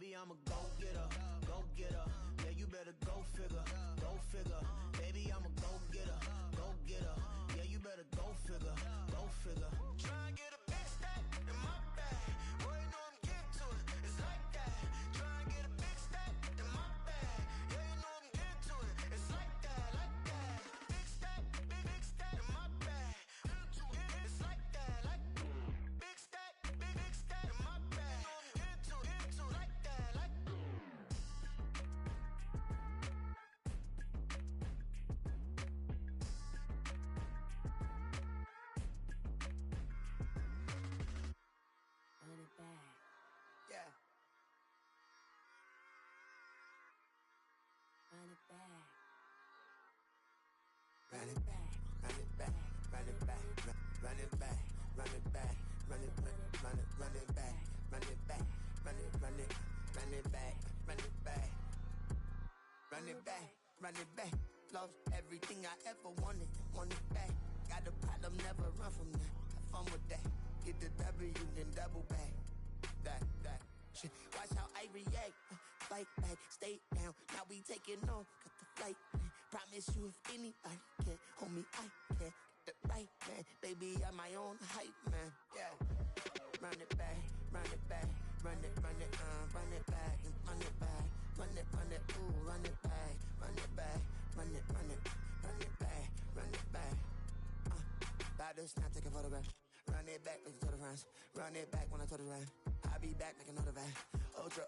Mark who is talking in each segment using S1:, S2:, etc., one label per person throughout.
S1: Baby, I'm a go-getter, go-getter. Yeah, you better go figure, go figure. Baby, I'm a go-getter, go-getter. Yeah, you better go figure, go figure. Try and get a big stack in my bag. Boy, you know I'm getting to it. It's like that. Try and get a big stack in my bag. Yeah, you know I'm getting to it. It's like that, like that. Big stack, big stack in my bag. It's like that, like big stack in my bag. You know I'm getting to it, like that, like.
S2: Run it back.
S1: Yeah.
S2: Run it back.
S1: Run it back, run it back, run it back, run it back, run it back, run it back, run it back, run it back, run it back, run it back, run it back, run it back. Lost everything I ever wanted, want it back. Got a problem, never run from that. Have fun with that. Get the W, then double back. That shit. Watch how I react. Fight back, stay down. Now we taking on, got the flight. Promise you if anybody can, homie, I can. Get the right man, baby, I'm my own hype man. Yeah. Run it back, run it back, run it back, and run it back, run it, ooh, run it back, run it back, run it back, run it back. About to snap, take a photograph. Run it back, like you told the friends. Run it back when I told the rhyme. I'll be back, make another van. Ultra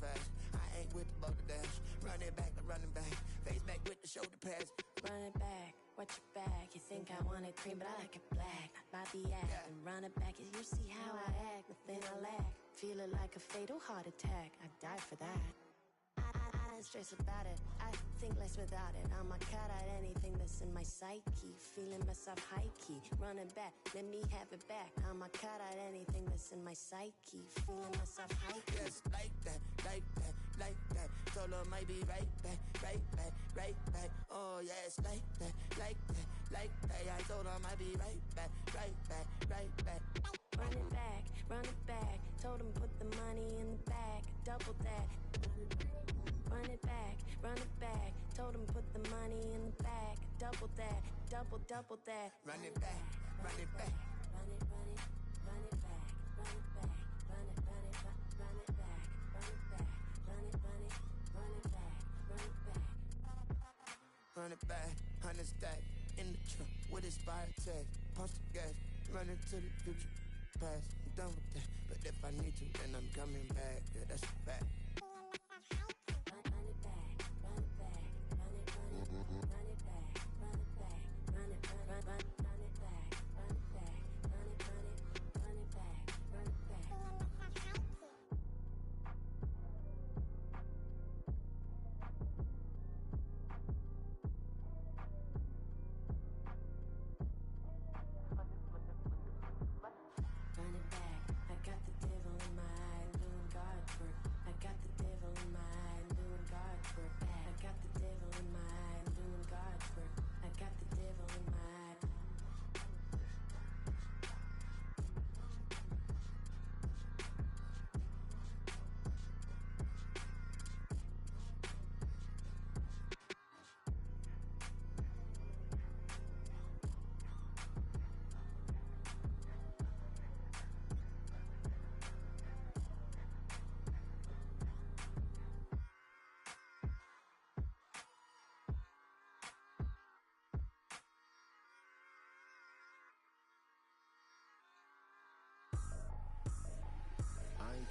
S1: fast. I ain't with the boat to dash. Run it back, like running back. Face back with the shoulder pads.
S2: Run it back, watch your back. You think I want it cream, but I like it black. Not the act, yeah. And run it back. You see how I act, nothing I lack. Feeling like a fatal heart attack. I die for that. I don't stress about it. I think less without it. I'ma cut out anything that's in my psyche. Feeling myself high key. Running back, let me have it back. I'ma cut out anything that's in my psyche. Feeling myself high key.
S1: Yes, like that, like that, like that. Told her might be right back, right back, right back. Oh yes, like that, like that, like that. I told her might be right back, right back, right back.
S2: Run it back, run it back. Told him put the money in the bag. Double that. Run it back, run it back. Told him put the money in the bag. Double that, double that.
S1: Run it back, run it back.
S2: Run it, run it, run it back. Run it back, run it, run it, run it back. Run it back, run it, run it, run it back. Run it back.
S1: Run it back, 100 stack. In the trunk with expired tag. Punch the gas, run into the future. Past, I'm done with that. But if I need to, then I'm coming back. Yeah, that's a fact.
S2: Run it back, run it back, run it, run it, run it back, run it back, run it, run it back, run it back, run it, run it, run it back, run it back. Run it back, I got the devil in my eye, doing God's work. I got the devil in my eye, doing God's work. I got the devil in my eye, doing God's work. I got the devil in my eye.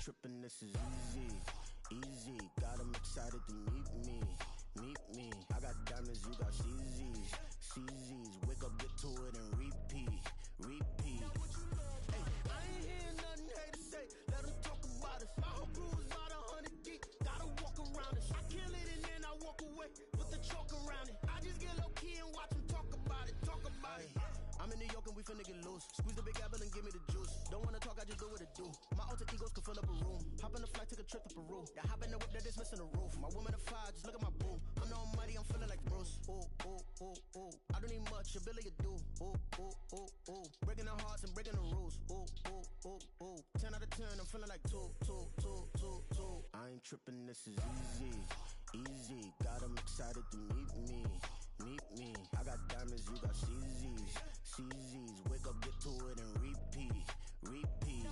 S3: Trippin', this is easy, easy. Got 'em excited to meet me, meet me. I got diamonds, you got CZs, CZs. Wake up, get to it and repeat, repeat. Hey, I ain't hearing nothing hate to say. Let 'em talk about it. My whole crew is about 100 deep. Gotta walk around it. I kill it and then I walk away. Put the chalk around it. I just get low key and watch 'em talk about it, talk about it. I'm in New York and we finna get loose. Squeeze the big apple and give me the juice. Don't wanna talk, I just do what it do. My alter egos can fill up a room. Hop in the flight, take a trip to Peru. Yeah, hop in the whip that is missing the roof. My woman a fire, just look at my boo. I'm the almighty, I'm feeling like Bruce. Ooh, ooh, ooh, ooh. I don't need much, ability to do. Ooh, ooh, ooh, ooh. Breaking the hearts and breaking the rules. Ooh, ooh, ooh, ooh. 10 out of 10, I'm feeling like 2, 2, 2, 2, 2. I ain't this is easy, easy. Got them excited to meet me, meet me. I got diamonds, you got CZs, CZs. Wake up, get to it, and repeat, repeat.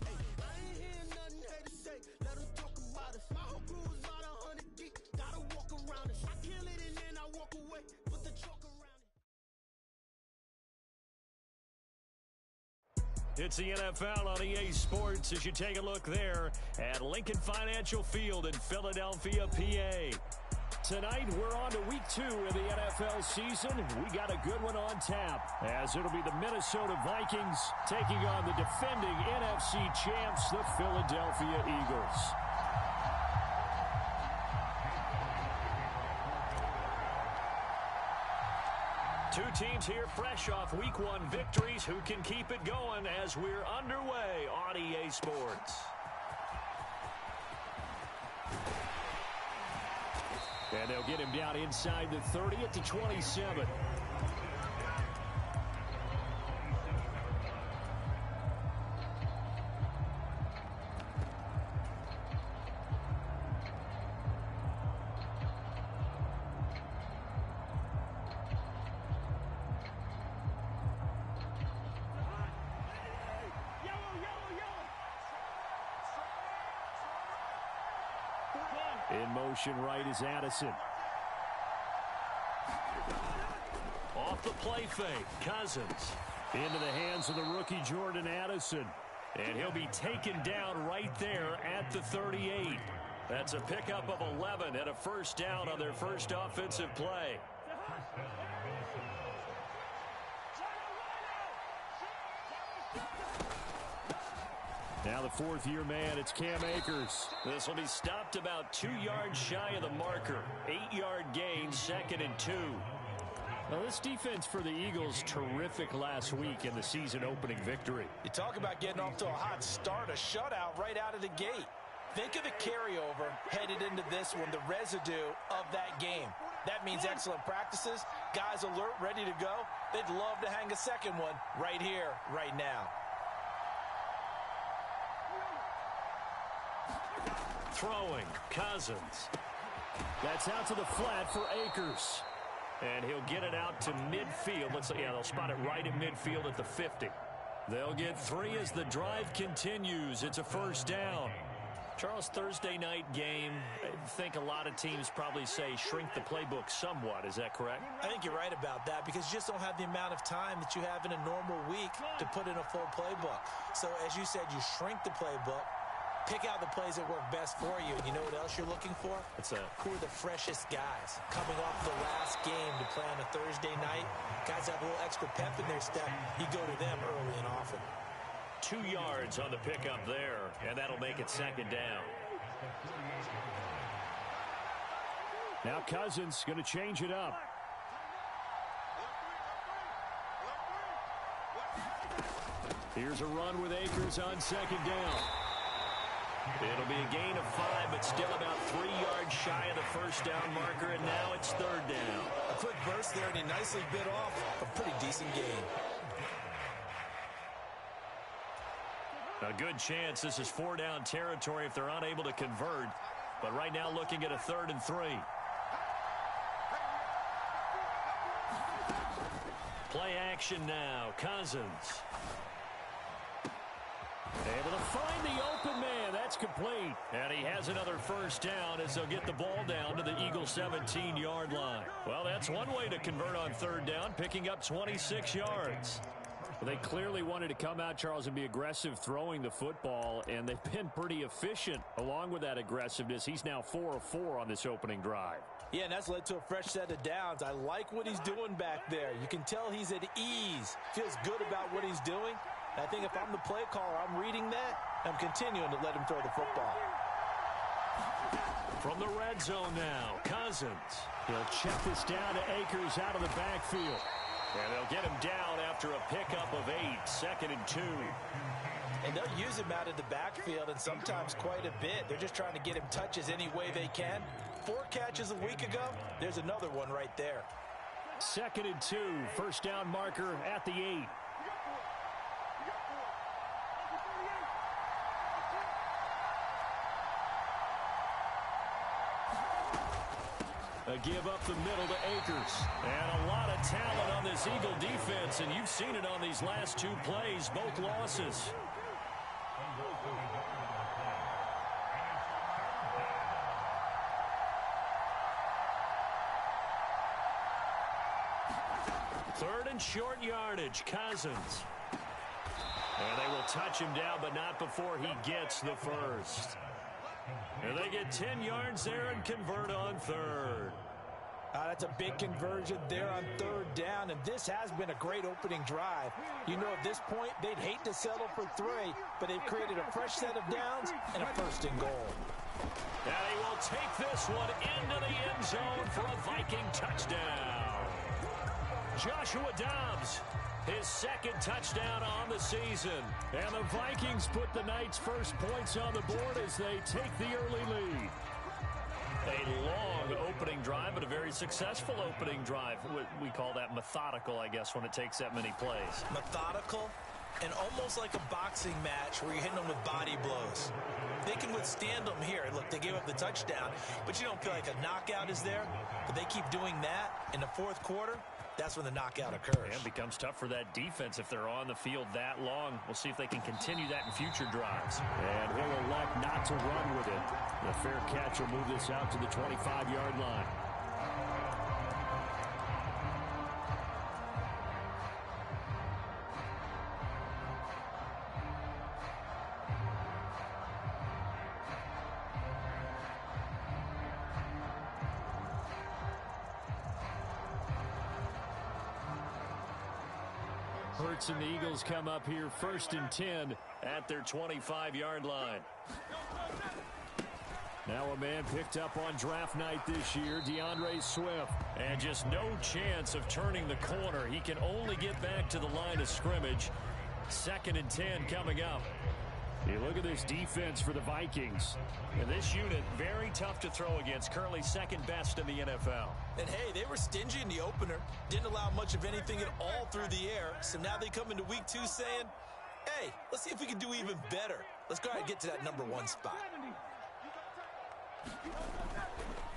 S3: Hey, I ain't hearing nothing haters say. Let them talk about us. My whole crew is about 100 deep. Gotta walk around us. I kill it and then I walk away. Put the chalk around it.
S4: It's the NFL on EA Sports as you take a look there at Lincoln Financial Field in Philadelphia, PA. Tonight, we're on to week 2 of the NFL season. We got a good one on tap, as it'll be the Minnesota Vikings taking on the defending NFC champs, the Philadelphia Eagles. Two teams here fresh off week 1 victories. Who can keep it going as we're underway on EA Sports? And they'll get him down inside the 30 at the 27. In motion right is Addison. Off the play fake, Cousins. Into the hands of the rookie Jordan Addison. And he'll be taken down right there at the 38. That's a pickup of 11 and a first down on their first offensive play. Now the fourth-year man, it's Cam Akers. This will be stopped about 2 yards shy of the marker. 8-yard gain, 2nd and 2. Now this defense for the Eagles, terrific last week in the season-opening victory.
S5: You talk about getting off to a hot start, a shutout right out of the gate. Think of the carryover headed into this one, the residue of that game. That means excellent practices, guys alert, ready to go. They'd love to hang a second one right here, right now.
S4: Throwing, Cousins. That's out to the flat for Akers. And he'll get it out to midfield. They'll spot it right at midfield at the 50. They'll get 3 as the drive continues. It's a first down. Charles, Thursday night game, I think a lot of teams probably say shrink the playbook somewhat. Is that correct?
S5: I think you're right about that because you just don't have the amount of time that you have in a normal week to put in a full playbook. So as you said, you shrink the playbook. Pick out the plays that work best for you. You know what else you're looking for? Who are the freshest guys coming off the last game to play on a Thursday night? Guys have a little extra pep in their step. You go to them early and often.
S4: 2 yards on the pickup there, and that'll make it 2nd down. Now Cousins going to change it up. Here's a run with Akers on 2nd down. It'll be a gain of 5, but still about 3 yards shy of the first down marker, and now it's 3rd down.
S5: A quick burst there, and he nicely bit off a pretty decent gain.
S4: A good chance this is 4-down territory if they're unable to convert, but right now looking at a 3rd and 3. Play action now, Cousins. Able to find the open man. That's complete. And he has another first down as they'll get the ball down to the Eagles' 17-yard line. Well, that's one way to convert on 3rd down, picking up 26 yards. Well, they clearly wanted to come out, Charles, and be aggressive throwing the football, and they've been pretty efficient along with that aggressiveness. He's now 4 of 4 on this opening drive.
S5: Yeah, and that's led to a fresh set of downs. I like what he's doing back there. You can tell he's at ease. Feels good about what he's doing. I think if I'm the play caller, I'm reading that. I'm continuing to let him throw the football.
S4: From the red zone now, Cousins. He'll check this down to Akers out of the backfield. And they'll get him down after a pickup of 8, 2nd and 2.
S5: And they'll use him out of the backfield, and sometimes quite a bit. They're just trying to get him touches any way they can. 4 catches a week ago. There's another one right there.
S4: 2nd and 2, first down marker at the 8. A give up the middle to Akers. And a lot of talent on this Eagle defense, and you've seen it on these last two plays, both losses. Third and short yardage, Cousins. And they will touch him down, but not before he gets the first. And they get 10 yards there and convert on third.
S5: That's a big conversion there on third down, and this has been a great opening drive. You know, at this point, they'd hate to settle for 3, but they've created a fresh set of downs and a first and goal.
S4: And he will take this one into the end zone for a Viking touchdown. Joshua Dobbs, his second touchdown on the season. And the Vikings put the Knights' first points on the board as they take the early lead. A long opening drive, but a very successful opening drive. We call that methodical, I guess, when it takes that many plays.
S5: Methodical and almost like a boxing match where you're hitting them with body blows. They can withstand them here. Look, they gave up the touchdown, but you don't feel like a knockout is there. But they keep doing that in the fourth quarter. That's when the knockout occurs.
S4: And it becomes tough for that defense if they're on the field that long. We'll see if they can continue that in future drives. And he'll elect not to run with it. The fair catch will move this out to the 25-yard line. Hurts and the Eagles come up here 1st and 10 at their 25-yard line. Now a man picked up on draft night this year, DeAndre Swift. And just no chance of turning the corner. He can only get back to the line of scrimmage. 2nd and 10 coming up. You look at this defense for the Vikings. And this unit, very tough to throw against. Currently second best in the NFL.
S5: And hey, they were stingy in the opener. Didn't allow much of anything at all through the air. So now they come into week 2 saying, hey, let's see if we can do even better. Let's go ahead and get to that number 1 spot.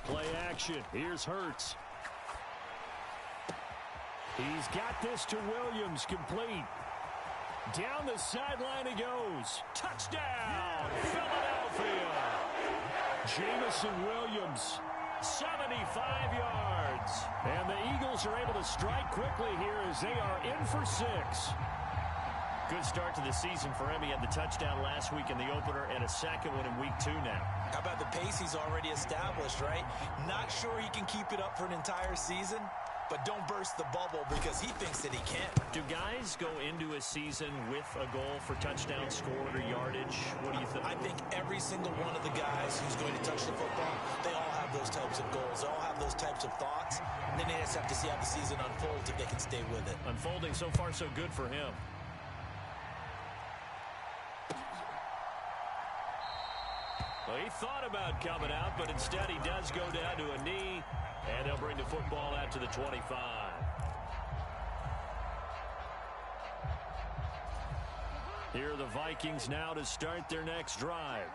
S4: Play action. Here's Hurts. He's got this to Williams, complete. Down the sideline he goes. Touchdown, Philadelphia. Jamison Williams, 75 yards. And the Eagles are able to strike quickly here as they are in for 6. Good start to the season for him. He had the touchdown last week in the opener and a second one in week 2 now.
S5: How about the pace he's already established, right? Not sure he can keep it up for an entire season, but don't burst the bubble because he thinks that he can.
S4: Do guys go into a season with a goal for touchdown scored or yardage? What do you think?
S5: I think every single one of the guys who's going to touch the football, they all have those types of goals. They all have those types of thoughts. And then they just have to see how the season unfolds if they can stay with it.
S4: Unfolding so far so good for him. Well, he thought about coming out, but instead he does go down to a knee. And they'll bring the football out to the 25. Here are the Vikings now to start their next drive.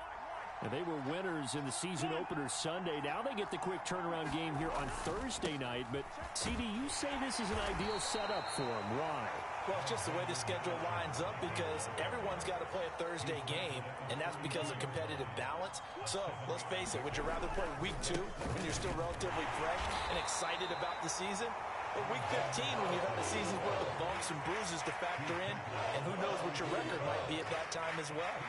S4: And they were winners in the season opener Sunday. Now they get the quick turnaround game here on Thursday night. But, CD, you say this is an ideal setup for them. Why?
S5: Well, it's just the way the schedule lines up because everyone's got to play a Thursday game, and that's because of competitive balance. So, let's face it, would you rather play week 2 when you're still relatively fresh and excited about the season? Or week 15 when you've had a season's worth of bumps and bruises to factor in, and who knows what your record might be at that time as well.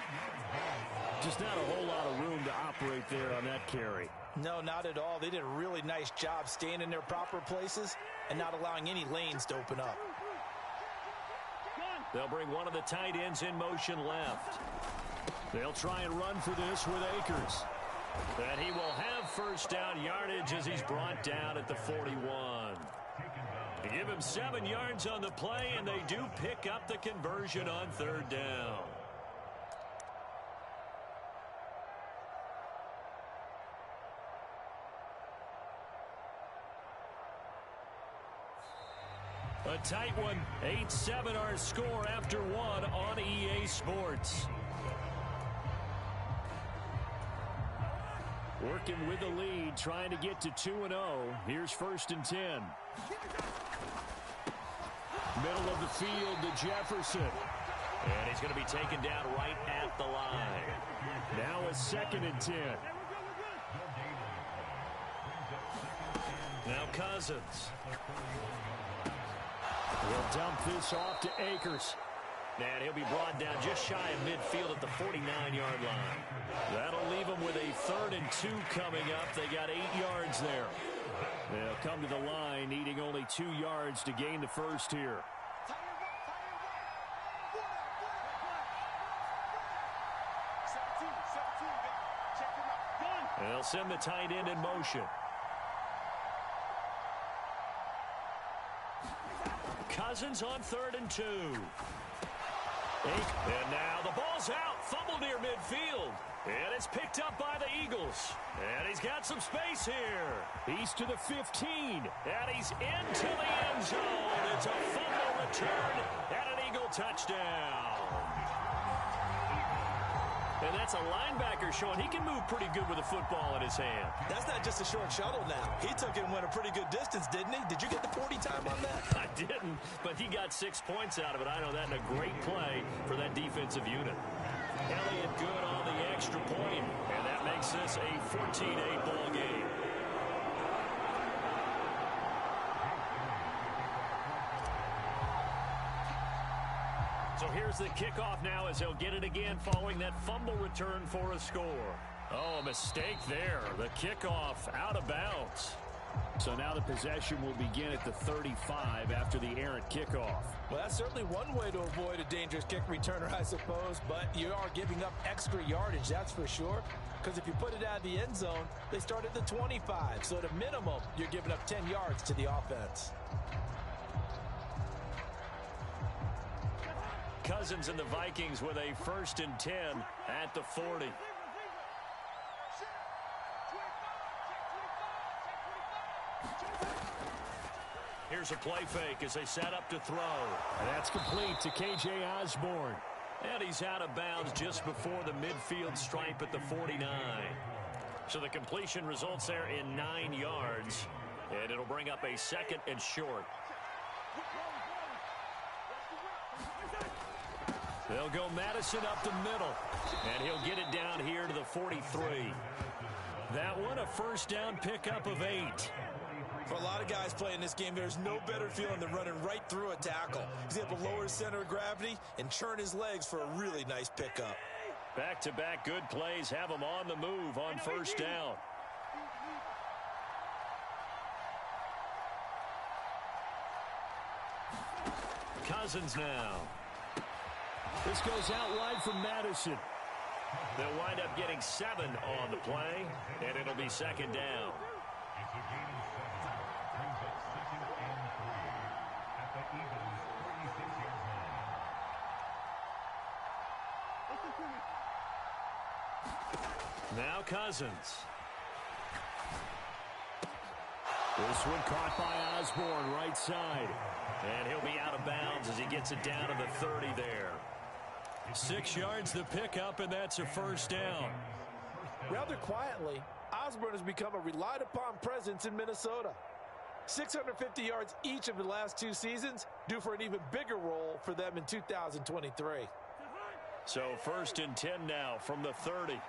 S4: Just not a whole lot of room to operate there on that carry.
S5: No, not at all. They did a really nice job staying in their proper places and not allowing any lanes to open up.
S4: They'll bring one of the tight ends in motion left. They'll try and run for this with Akers. And he will have first down yardage as he's brought down at the 41. They give him 7 yards on the play, and they do pick up the conversion on 3rd down. A tight one, 8-7 our score after 1 on EA Sports. Working with the lead, trying to get to 2-0. Here's 1st and 10. Middle of the field to Jefferson. And he's going to be taken down right at the line. Now a 2nd and 10. Now Cousins. He'll dump this off to Akers. And he'll be brought down just shy of midfield at the 49-yard line. That'll leave them with a 3rd and 2 coming up. They got 8 yards there. They'll come to the line needing only 2 yards to gain the first here. They'll send the tight end in motion. Cousins on 3rd and 2. And now the ball's out. Fumble near midfield. And it's picked up by the Eagles. And he's got some space here. He's to the 15. And he's into the end zone. It's a fumble return and an Eagle touchdown. And that's a linebacker showing he can move pretty good with a football in his hand.
S5: That's not just a short shuttle now. He took it and went a pretty good distance, didn't he? Did you get the 40 time on that?
S4: I didn't, but he got 6 points out of it. I know that in a great play for that defensive unit. Elliott good on the extra point, and that makes this a 14-8 ball game. So here's the kickoff now as he'll get it again following that fumble return for a score. Oh, a mistake there. The kickoff out of bounds. So now the possession will begin at the 35 after the errant kickoff.
S5: Well, that's certainly one way to avoid a dangerous kick returner, I suppose, but you are giving up extra yardage, that's for sure. Because if you put it out of the end zone, they start at the 25. So at a minimum, you're giving up 10 yards to the offense.
S4: Cousins and the Vikings with a 1st and 10 at the 40. Here's a play fake as they set up to throw. And that's complete to K.J. Osborne. And he's out of bounds just before the midfield stripe at the 49. So the completion results there in 9 yards. And it'll bring up a 2nd and short. They'll go Madison up the middle. And he'll get it down here to the 43. That one a 1st down pickup of 8.
S5: For a lot of guys playing this game, there's no better feeling than running right through a tackle. He's able to lower his center of gravity and churn his legs for a really nice pickup.
S4: Back-to-back good plays have him on the move on 1st down. Cousins now. This goes out wide from Madison. They'll wind up getting 7 on the play, and it'll be 2nd down. Now Cousins. This one caught by Osborne, right side. And he'll be out of bounds as he gets it down to the 30 there. 6 yards the pickup, and that's a 1st down.
S5: Rather quietly, Osborne has become a relied-upon presence in Minnesota. 650 yards each of the last 2 seasons, due for an even bigger role for them in 2023.
S4: So 1st and 10 now from the 30.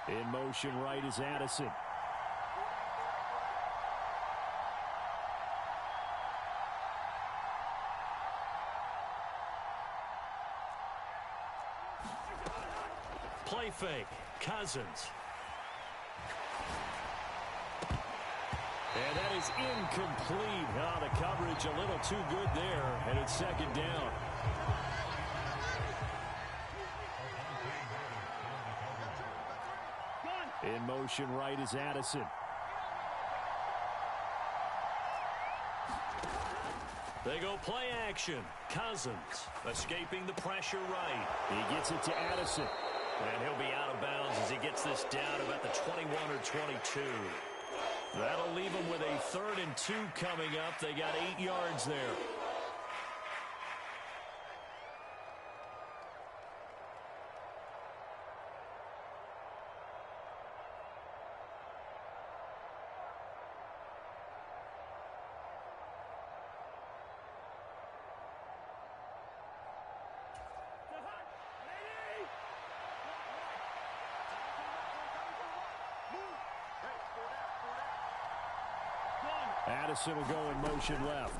S4: In motion right is Addison. Play fake. Cousins. And that is incomplete. Oh, the coverage a little too good there, and it's 2nd down. In motion right is Addison. They go play action. Cousins escaping the pressure right. He gets it to Addison. And he'll be out of bounds as he gets this down about the 21 or 22. That'll leave him with a 3rd and 2 coming up. They got 8 yards there. Addison will go in motion left.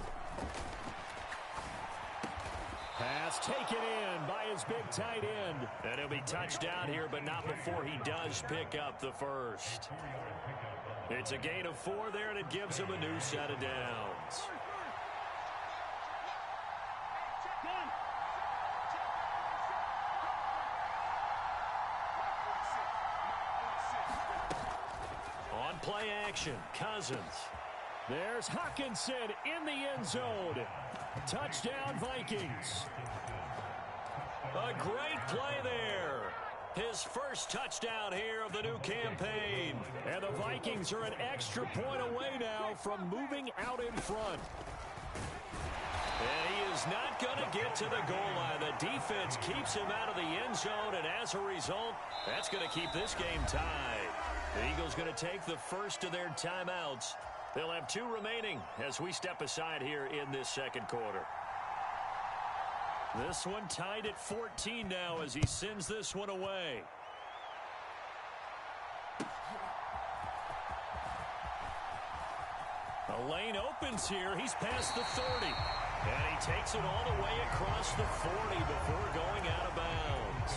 S4: Pass taken in by his big tight end. And he'll be touched down here, but not before he does pick up the first. It's a gain of 4 there, and it gives him a new set of downs. On play action, Cousins. There's Hockenson in the end zone. Touchdown, Vikings. A great play there. His first touchdown here of the new campaign. And the Vikings are an extra point away now from moving out in front. And he is not going to get to the goal line. The defense keeps him out of the end zone, and as a result, that's going to keep this game tied. The Eagles going to take the first of their timeouts. They'll have 2 remaining as we step aside here in this second quarter. This one tied at 14 now as he sends this one away. A lane opens here. He's past the 30. And he takes it all the way across the 40 before going out of bounds.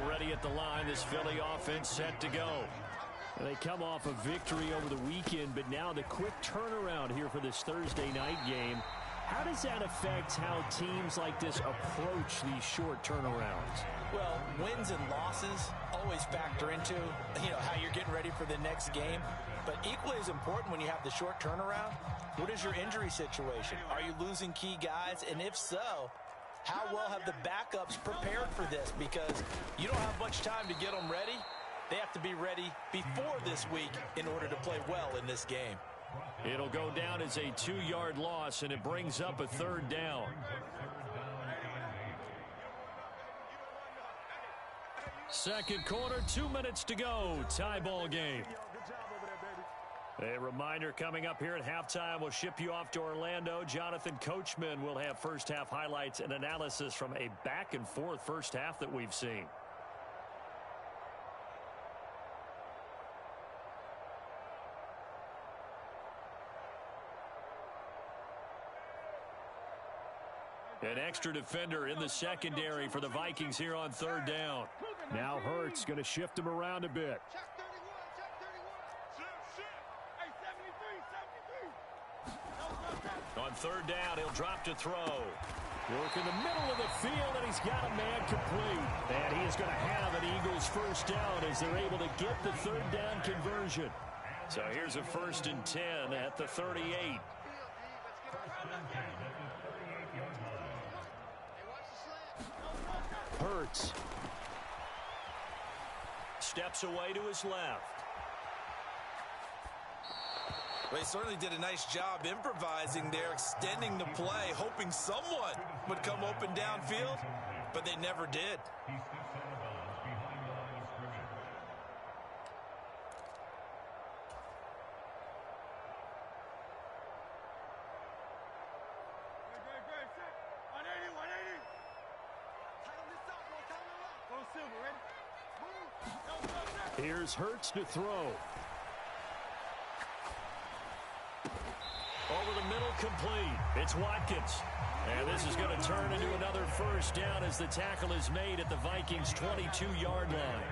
S4: Already at the line, this Philly offense set to go. They come off a victory over the weekend, but now the quick turnaround here for this Thursday night game. How does that affect how teams like this approach these short turnarounds?
S5: Well, wins and losses always factor into, how you're getting ready for the next game. But equally as important when you have the short turnaround, what is your injury situation? Are you losing key guys? And if so, how well have the backups prepared for this? Because you don't have much time to get them ready. They have to be ready before this week in order to play well in this game.
S4: It'll go down as a 2-yard loss, and it brings up a 3rd down. Second quarter, 2 minutes to go. Tie ball game. A reminder coming up here at halftime. We'll ship you off to Orlando. Jonathan Coachman will have first half highlights and analysis from a back and forth first half that we've seen. An extra defender in the secondary for the Vikings here on 3rd down. Now Hurts going to shift him around a bit. On 3rd down, he'll drop to throw. Work in the middle of the field, and he's got a man complete. And he is going to have an Eagles first down as they're able to get the 3rd down conversion. So here's a 1st and 10 at the 38. Hurts steps away to his left.
S5: They certainly did a nice job improvising there, extending the play, hoping someone would come open downfield, but they never did.
S4: Here's Hurts to throw. Over the middle, complete. It's Watkins. And this is going to turn into another first down as the tackle is made at the Vikings' 22-yard line.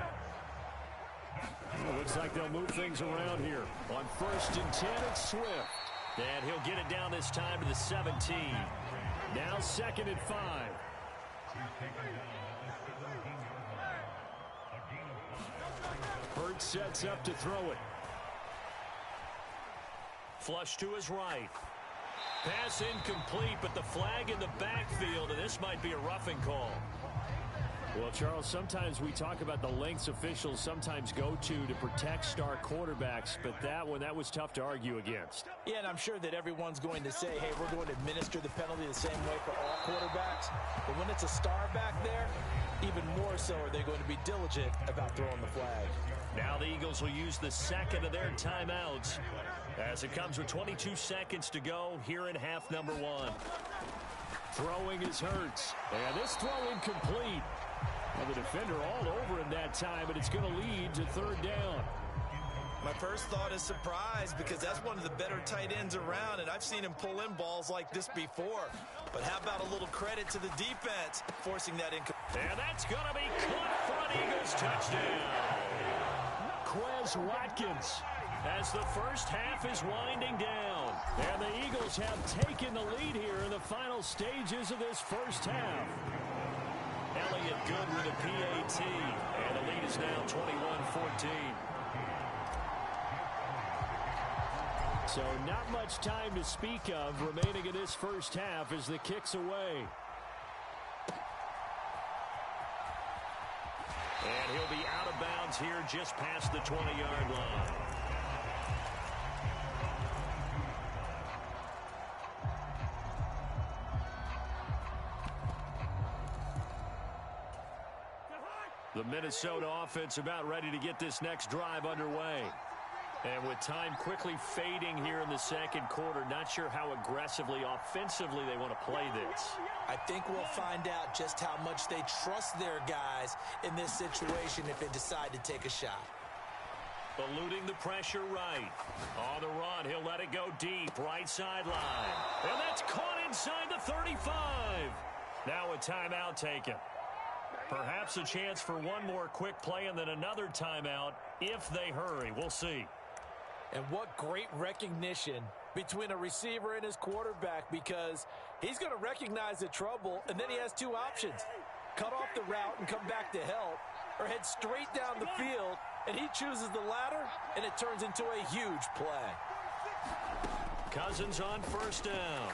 S4: Well, looks like they'll move things around here. On 1st and 10, it's Swift. And he'll get it down this time to the 17. Now 2nd and 5. Hurts sets up to throw it. Flush to his right. Pass incomplete, but the flag in the backfield, and this might be a roughing call. Well, Charles, sometimes we talk about the lengths officials sometimes go to protect star quarterbacks, but that was tough to argue against.
S5: Yeah, and I'm sure that everyone's going to say, hey, we're going to administer the penalty the same way for all quarterbacks. But when it's a star back there, even more so are they going to be diligent about throwing the flag.
S4: Now the Eagles will use the 2nd of their timeouts as it comes with 22 seconds to go here in half number 1. Throwing is Hurts. And this throw incomplete. Well, the defender all over him that time, but it's going to lead to 3rd down.
S5: My first thought is surprise because that's one of the better tight ends around, and I've seen him pull in balls like this before. But how about a little credit to the defense forcing that in?
S4: And that's going to be caught for an Eagles touchdown. Quez Watkins as the first half is winding down. And the Eagles have taken the lead here in the final stages of this first half. Elliott Good with a PAT. And the lead is now 21-14. So not much time to speak of remaining in this first half as the kick's away. And he'll be out of bounds here just past the 20-yard line. The Minnesota offense about ready to get this next drive underway. And with time quickly fading here in the second quarter, not sure how aggressively, offensively they want to play this.
S5: I think we'll find out just how much they trust their guys in this situation if they decide to take a shot.
S4: Eluding the pressure right. On the run, he'll let it go deep, right sideline. And that's caught inside the 35. Now a timeout taken. Perhaps a chance for one more quick play and then another timeout if they hurry. We'll see.
S5: And what great recognition between a receiver and his quarterback, because he's going to recognize the trouble, and then he has two options. Cut off the route and come back to help, or head straight down the field, and he chooses the latter, and it turns into a huge play.
S4: Cousins on first down.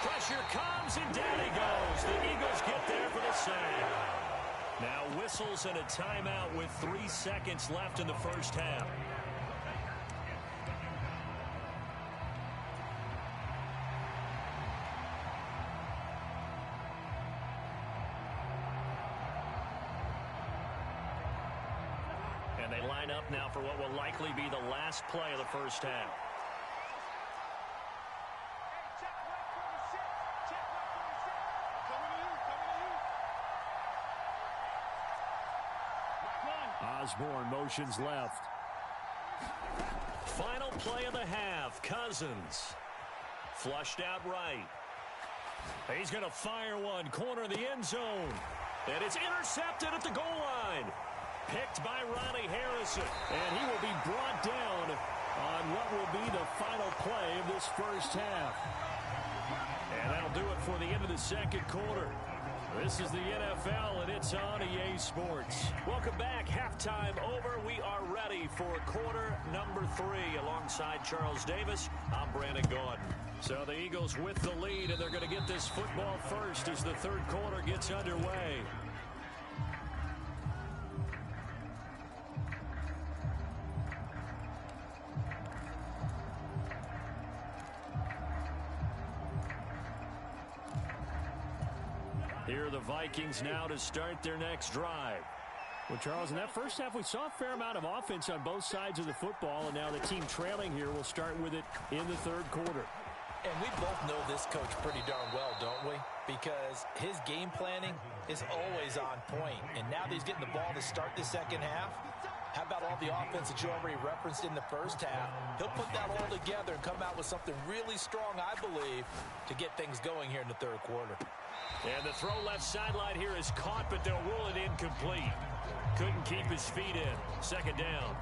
S4: Pressure comes, and down he goes. The Eagles get there for the sack. Now whistles and a timeout with 3 seconds left in the first half. And they line up now for what will likely be the last play of the first half. Osborne motions left. Final play of the half. Cousins. Flushed out right. He's going to fire one. Corner of the end zone. And it's intercepted at the goal line. Picked by Ronnie Harrison. And he will be brought down on what will be the final play of this first half. And that'll do it for the end of the second quarter. This is the NFL, and it's on EA Sports. Welcome back. Halftime over. We are ready for quarter number 3. Alongside Charles Davis, I'm Brandon Gaudin. So the Eagles with the lead, and they're going to get this football first as the third quarter gets underway. Here are the Vikings now to start their next drive. Well, Charles, in that first half, we saw a fair amount of offense on both sides of the football, and now the team trailing here will start with it in the third quarter.
S5: And we both know this coach pretty darn well, don't we? Because his game planning is always on point. And now that he's getting the ball to start the second half, how about all the offense that you already referenced in the first half? He'll put that all together and come out with something really strong, I believe, to get things going here in the third quarter.
S4: And the throw left sideline here is caught, but they'll rule it incomplete. Couldn't keep his feet in. Second down.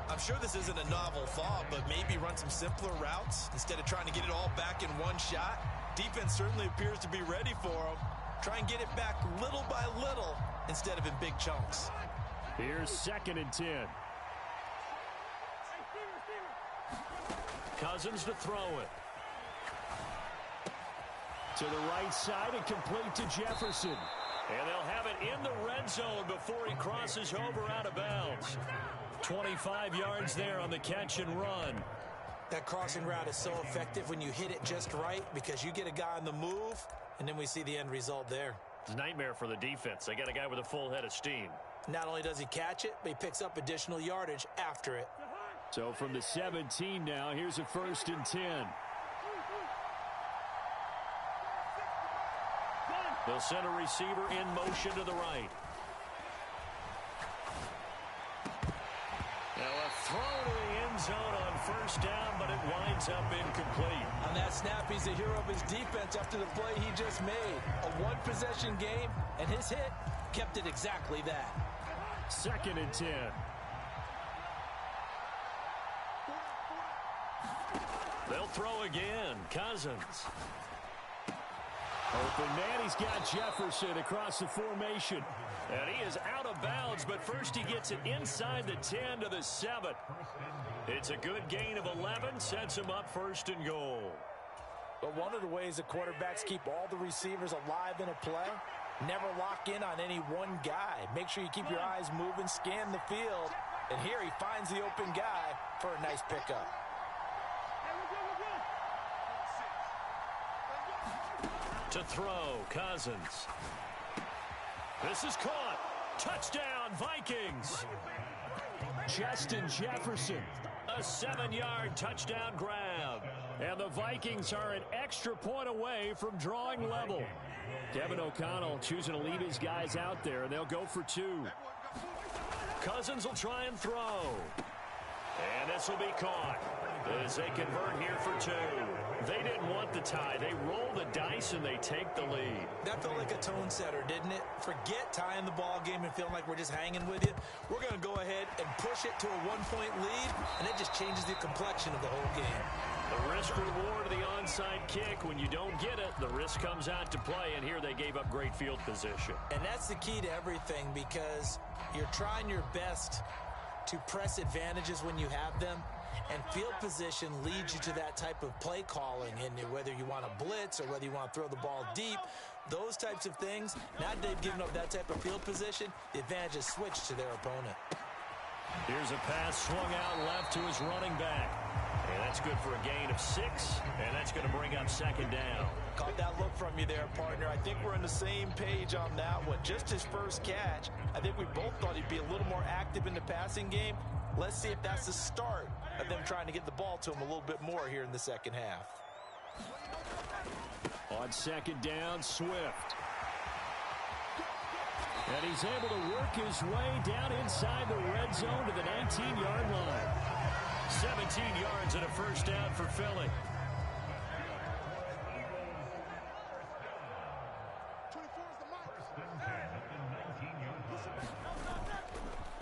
S5: I'm sure this isn't a novel thought, but maybe run some simpler routes instead of trying to get it all back in one shot. Defense certainly appears to be ready for him. Try and get it back little by little instead of in big chunks.
S4: Here's 2nd and 10. Cousins to throw it. To the right side and complete to Jefferson. And they'll have it in the red zone before he crosses over out of bounds. 25 yards there on the catch and run.
S5: That crossing route is so effective when you hit it just right because you get a guy on the move, and then we see the end result there.
S4: It's a nightmare for the defense. They got a guy with a full head of steam.
S5: Not only does he catch it, but he picks up additional yardage after it.
S4: So from the 17 now, here's a 1st and 10. They'll send a receiver in motion to the right. They'll throw to the end zone on first down, but it winds up incomplete.
S5: On that snap, he's a hero of his defense after the play he just made. A one-possession game, and his hit kept it exactly that.
S4: 2nd and 10. They'll throw again. Cousins. Open man, he's got Jefferson across the formation. And he is out of bounds, but first he gets it inside the 10 to the 7. It's a good gain of 11, sets him up 1st and goal.
S5: But one of the ways the quarterbacks keep all the receivers alive in a play, never lock in on any one guy. Make sure you keep your eyes moving, scan the field. And here he finds the open guy for a nice pickup.
S4: To throw, Cousins. This is caught. Touchdown, Vikings. Justin Jefferson, a 7-yard touchdown grab. And the Vikings are an extra point away from drawing level. Kevin O'Connell choosing to leave his guys out there, and they'll go for 2. Cousins will try and throw. And this will be caught as they convert here for 2. They didn't want the tie. They roll the dice and they take the lead.
S5: That felt like a tone setter, didn't it? Forget tying the ball game and feeling like we're just hanging with you. We're going to go ahead and push it to a 1-point lead, and it just changes the complexion of the whole game.
S4: The risk-reward of the onside kick. When you don't get it, the risk comes out to play, and here they gave up great field position.
S5: And that's the key to everything, because you're trying your best to press advantages when you have them. And field position leads you to that type of play calling, and whether you want to blitz or whether you want to throw the ball deep, those types of things, now that they've given up that type of field position, the advantage is switched to their opponent.
S4: Here's a pass swung out left to his running back. And that's good for a gain of 6, and that's going to bring up 2nd down.
S5: Caught that look from you there, partner. I think we're on the same page on that one. Just his first catch, I think we both thought he'd be a little more active in the passing game. Let's see if that's the start of them trying to get the ball to him a little bit more here in the second half.
S4: On 2nd down, Swift. And he's able to work his way down inside the red zone to the 19-yard line. 17 yards and a first down for Philly.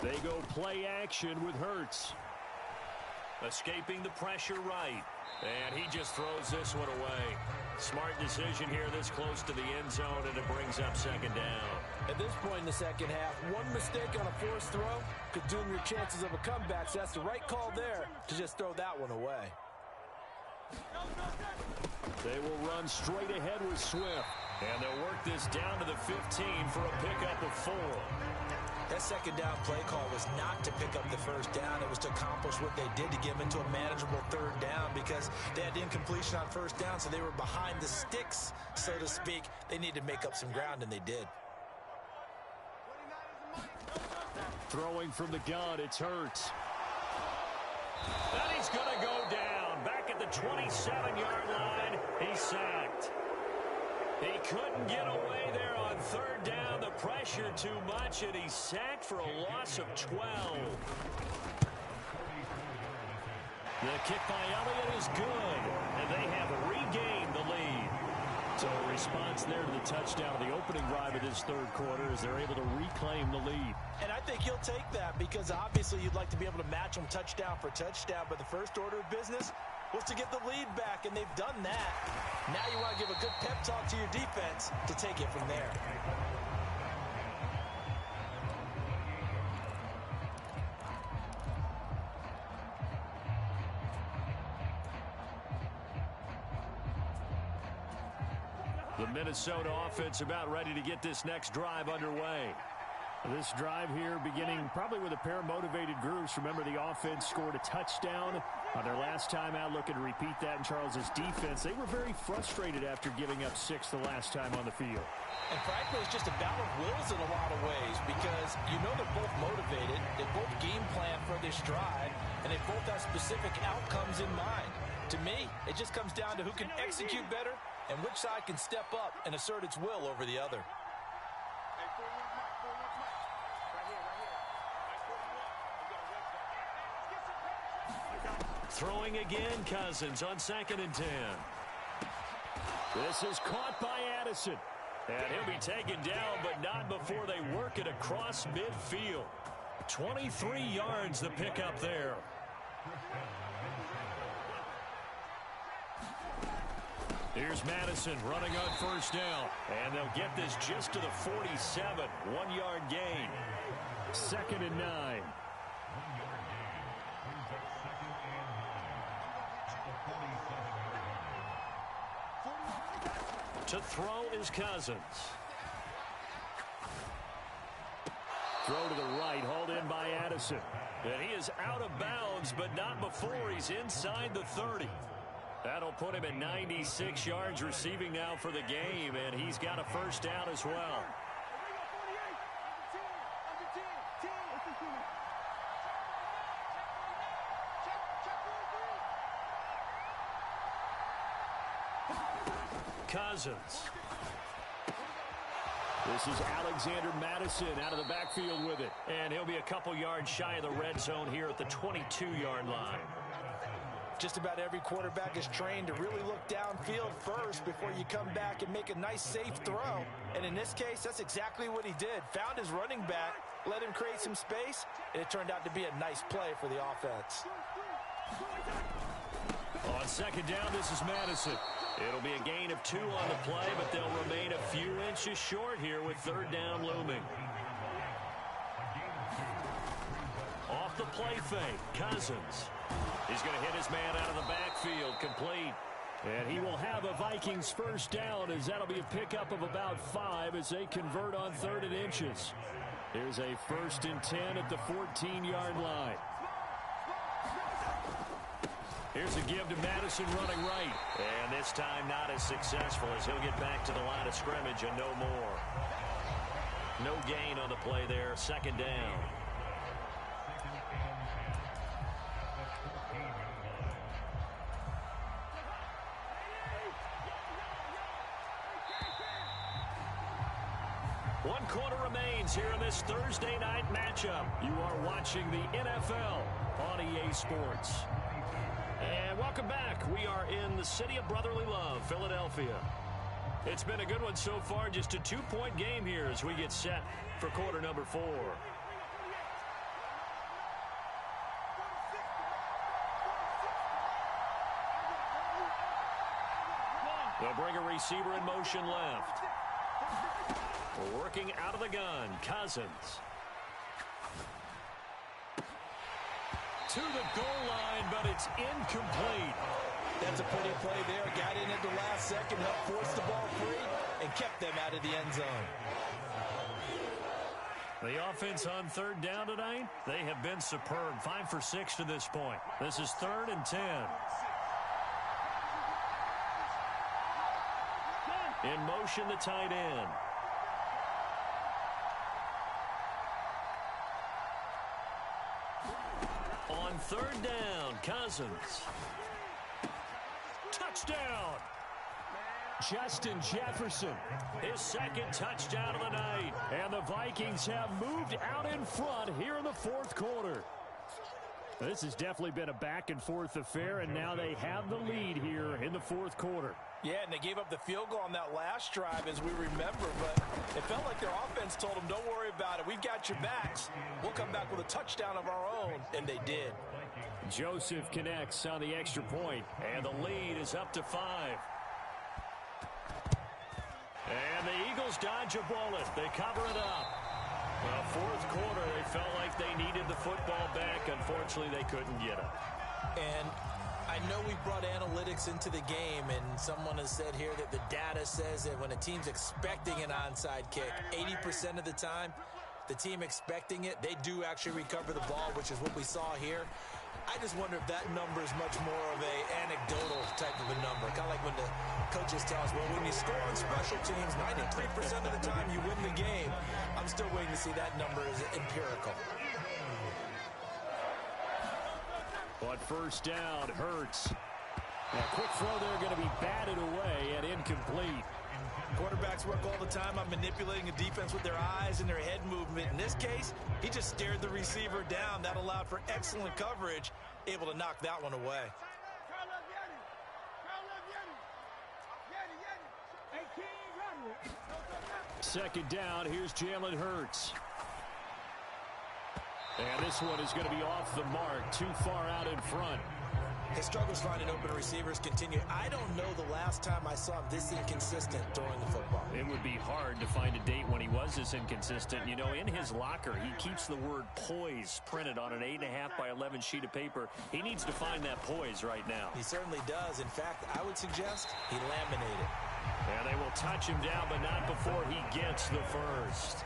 S4: They go play action with Hurts. Escaping the pressure right. And he just throws this one away. Smart decision here this close to the end zone, and it brings up 2nd down.
S5: At this point in the second half, one mistake on a forced throw could doom your chances of a comeback, so that's the right call there to just throw that one away.
S4: They will run straight ahead with Swift. And they'll work this down to the 15 for a pickup of 4.
S5: That 2nd down play call was not to pick up the first down. It was to accomplish what they did to get them into a manageable 3rd down, because they had incompletion on first down, so they were behind the sticks, so to speak. They needed to make up some ground, and they did.
S4: Throwing from the gun, it's Hurts. And he's going to go down. Back at the 27-yard line, he's sacked. He couldn't get away there on 3rd down. The pressure too much, and he's sacked for a loss of 12. The kick by Elliott is good, and they have regained the lead. So a response there to the touchdown of the opening drive of this 3rd quarter as they're able to reclaim the lead.
S5: And I think you'll take that, because obviously you'd like to be able to match them touchdown for touchdown, but the first order of business was to get the lead back, and they've done that. Now you want to give a good pep talk to your defense to take it from there.
S4: The Minnesota offense about ready to get this next drive underway. This drive here beginning probably with a pair of motivated groups. Remember, the offense scored a touchdown on their last time out. Looking to repeat that in Charles's defense. They were very frustrated after giving up 6 the last time on the field.
S5: And frankly, it's just a battle of wills in a lot of ways, because you know they're both motivated. They both game plan for this drive, and they both have specific outcomes in mind. To me, it just comes down to who can execute better and which side can step up and assert its will over the other.
S4: Throwing again, Cousins on 2nd and 10. This is caught by Addison. And he'll be taken down, but not before they work it across midfield. 23 yards the pickup there. Here's Madison running on 1st down. And they'll get this just to the 47. 1-yard gain. 2nd and 9. To throw is Cousins. Throw to the right, hauled in by Addison. And he is out of bounds, but not before he's inside the 30. That'll put him at 96 yards receiving now for the game, and he's got a 1st down as well. Cousins. This is Alexander Madison out of the backfield with it. And he'll be a couple yards shy of the red zone here at the 22-yard line.
S5: Just about every quarterback is trained to really look downfield first before you come back and make a nice, safe throw. And in this case, that's exactly what he did. Found his running back, let him create some space, and it turned out to be a nice play for the offense.
S4: On 2nd down, this is Madison. It'll be a gain of 2 on the play, but they'll remain a few inches short here with 3rd down looming. Off the play fake, Cousins. He's going to hit his man out of the backfield, complete. And he will have a Vikings 1st down, as that'll be a pickup of about 5 as they convert on 3rd and inches. Here's a 1st and 10 at the 14-yard line. Here's a give to Madison running right. And this time not as successful as he'll get back to the line of scrimmage and no more. No gain on the play there. 2nd down. One quarter remains here in this Thursday night matchup. You are watching the NFL on EA Sports. And welcome back. We are in the city of brotherly love, Philadelphia. It's been a good one so far. Just a 2-point game here as we get set for quarter number 4. They'll bring a receiver in motion left. Working out of the gun, Cousins. To the goal line, but it's incomplete.
S5: That's a pretty play there. Got in at the last second, helped force the ball free, and kept them out of the end zone.
S4: The offense on 3rd down tonight, they have been superb. 5 for 6 to this point. This is 3rd and 10. In motion, the tight end. On 3rd down, Cousins. Touchdown! Justin Jefferson, his 2nd touchdown of the night. And the Vikings have moved out in front here in the 4th quarter. This has definitely been a back-and-forth affair, and now they have the lead here in the 4th quarter.
S5: Yeah, and they gave up the field goal on that last drive, as we remember, but it felt like their offense told them, don't worry about it. We've got your backs. We'll come back with a touchdown of our own, and they did.
S4: Joseph connects on the extra point, and the lead is up to 5. And the Eagles dodge a bullet. They cover it up. Well, 4th quarter, they felt like they needed the football back. Unfortunately, they couldn't get it.
S5: And I know we brought analytics into the game, and someone has said here that the data says that when a team's expecting an onside kick, 80% of the time, the team expecting it, they do actually recover the ball, which is what we saw here. I just wonder if that number is much more of a anecdotal type of a number. Kind of like when the coaches tell us, well, when you score on special teams, 93% of the time you win the game. I'm still waiting to see that number is empirical.
S4: But 1st down, Hurts. A quick throw there going to be batted away and incomplete.
S5: Quarterbacks work all the time on manipulating a defense with their eyes and their head movement. In this case, he just stared the receiver down. That allowed for excellent coverage, able to knock that one away.
S4: Second down, here's Jalen Hurts. And this one is going to be off the mark, too far out in front.
S5: His struggles finding open receivers continue. I don't know the last time I saw him this inconsistent throwing the football.
S4: It would be hard to find a date when he was this inconsistent. You know, in his locker, he keeps the word poise printed on an 8.5 by 11 sheet of paper. He needs to find that poise right now.
S5: He certainly does. In fact, I would suggest he laminated.
S4: And they will touch him down, but not before he gets the first.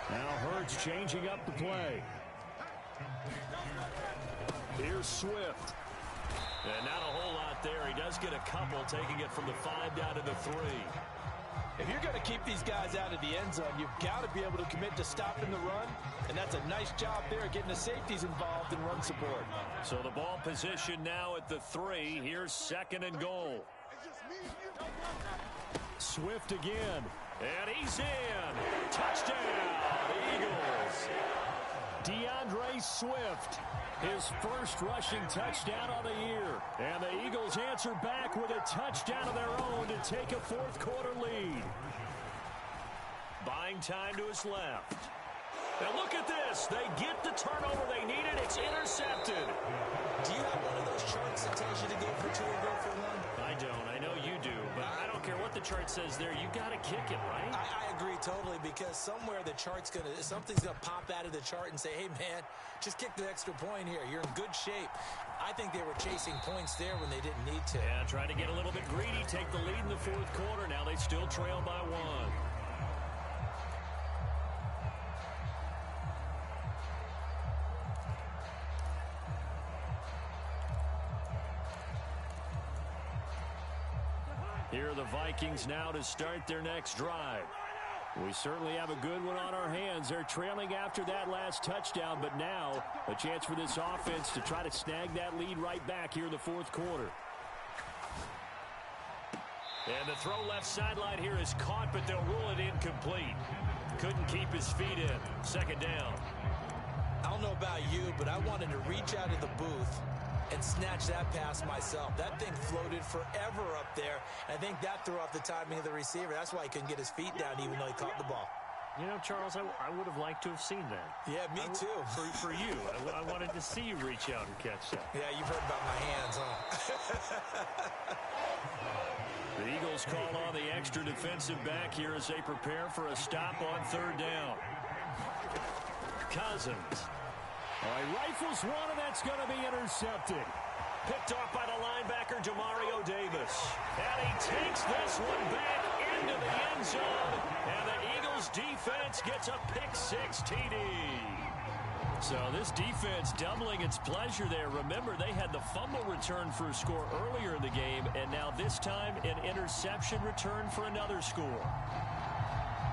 S4: Now Hurts changing up the play. Here's Swift. And not a whole lot there. He does get a couple, taking it from the 5 down to the 3.
S5: If you're going to keep these guys out of the end zone, you've got to be able to commit to stopping the run. And that's a nice job there, getting the safeties involved in run support.
S4: So the ball position now at the 3. Here's 2nd and goal. Swift again. And he's in. Touchdown, Eagles. DeAndre Swift. His first rushing touchdown on the year. And the Eagles answer back with a touchdown of their own to take a fourth-quarter lead. Buying time to his left. And look at this. They get the turnover they needed. It's intercepted.
S5: Do you have one of those charts that tells you to go for 2 or go for 1?
S4: I don't. I know you do. But I don't care what the chart says there. You got to kick it, right?
S5: I agree totally, because somewhere the chart's something's going to pop out of the chart and say, hey, man, just kick the extra point here. You're in good shape. I think they were chasing points there when they didn't need to.
S4: Yeah, trying to get a little bit greedy, take the lead in the fourth quarter. Now they still trail by 1. Here are the Vikings now to start their next drive. We certainly have a good one on our hands. They're trailing after that last touchdown, but now a chance for this offense to try to snag that lead right back here in the fourth quarter. And the throw left sideline here is caught, but they'll rule it incomplete. Couldn't keep his feet in. 2nd down.
S5: I don't know about you, but I wanted to reach out of the booth and snatch that pass myself. That thing floated forever up there. I think that threw off the timing of the receiver. That's why he couldn't get his feet down even though he caught the ball.
S4: You know, Charles, I would have liked to have seen that.
S5: Yeah, me too.
S4: For you. I wanted to see you reach out and catch that.
S5: Yeah, you've heard about my hands, huh?
S4: The Eagles call on the extra defensive back here as they prepare for a stop on 3rd down. Cousins. All right, rifles one, and that's going to be intercepted. Picked off by the linebacker, Demario Davis. And he takes this one back into the end zone. And the Eagles defense gets a pick-6 TD. So this defense doubling its pleasure there. Remember, they had the fumble return for a score earlier in the game, and now this time an interception return for another score.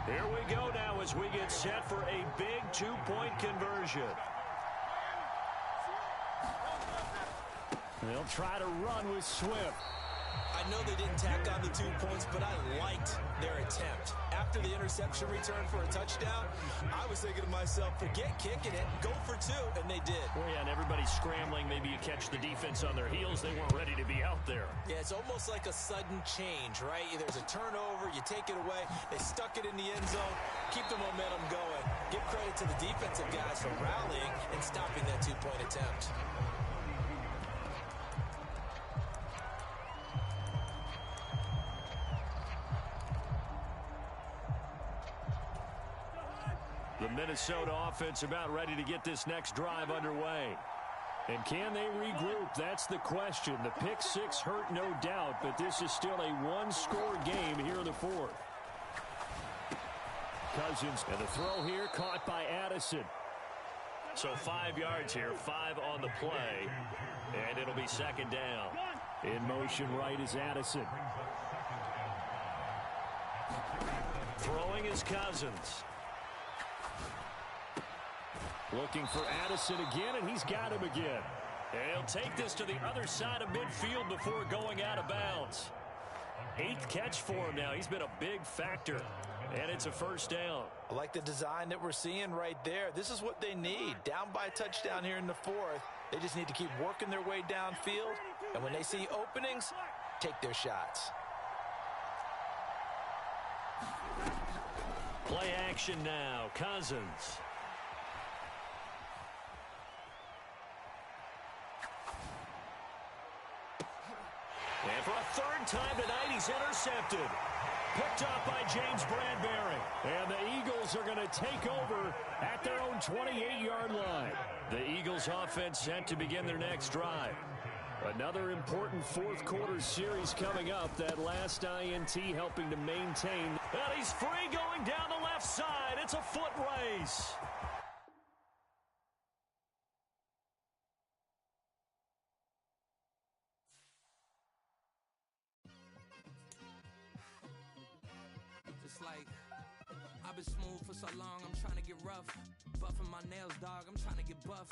S4: Here we go now as we get set for a big 2-point conversion. They'll try to run with Swift.
S5: I know they didn't tack on the 2 points, but I liked their attempt. After the interception return for a touchdown, I was thinking to myself, forget kicking it, go for 2, and they did.
S4: Well, yeah, and everybody's scrambling. Maybe you catch the defense on their heels. They weren't ready to be out there.
S5: Yeah, it's almost like a sudden change, right? There's a turnover, you take it away, they stuck it in the end zone, keep the momentum going. Give credit to the defensive guys for rallying and stopping that 2-point attempt.
S4: The Minnesota offense about ready to get this next drive underway. And can they regroup? That's the question. The pick-6 hurt, no doubt, but this is still a one-score game here in the fourth. Cousins, and the throw here caught by Addison. So 5 yards here, 5 on the play, and it'll be 2nd down. In motion right is Addison. Throwing is Cousins. Looking for Addison again, and he's got him again. And he'll take this to the other side of midfield before going out of bounds. 8th catch for him now. He's been a big factor. And it's a first down.
S5: I like the design that we're seeing right there. This is what they need. Down by a touchdown here in the 4th. They just need to keep working their way downfield. And when they see openings, take their shots.
S4: Play action now. Cousins. And for a 3rd time tonight, he's intercepted. Picked up by James Bradbury. And the Eagles are going to take over at their own 28-yard line. The Eagles offense set to begin their next drive. Another important 4th quarter series coming up. That last INT helping to maintain. And he's free going down the left side. It's a foot race.
S6: Like, I've been smooth for so long, I'm trying to get rough. Buffing my nails, dog, I'm trying to get buff.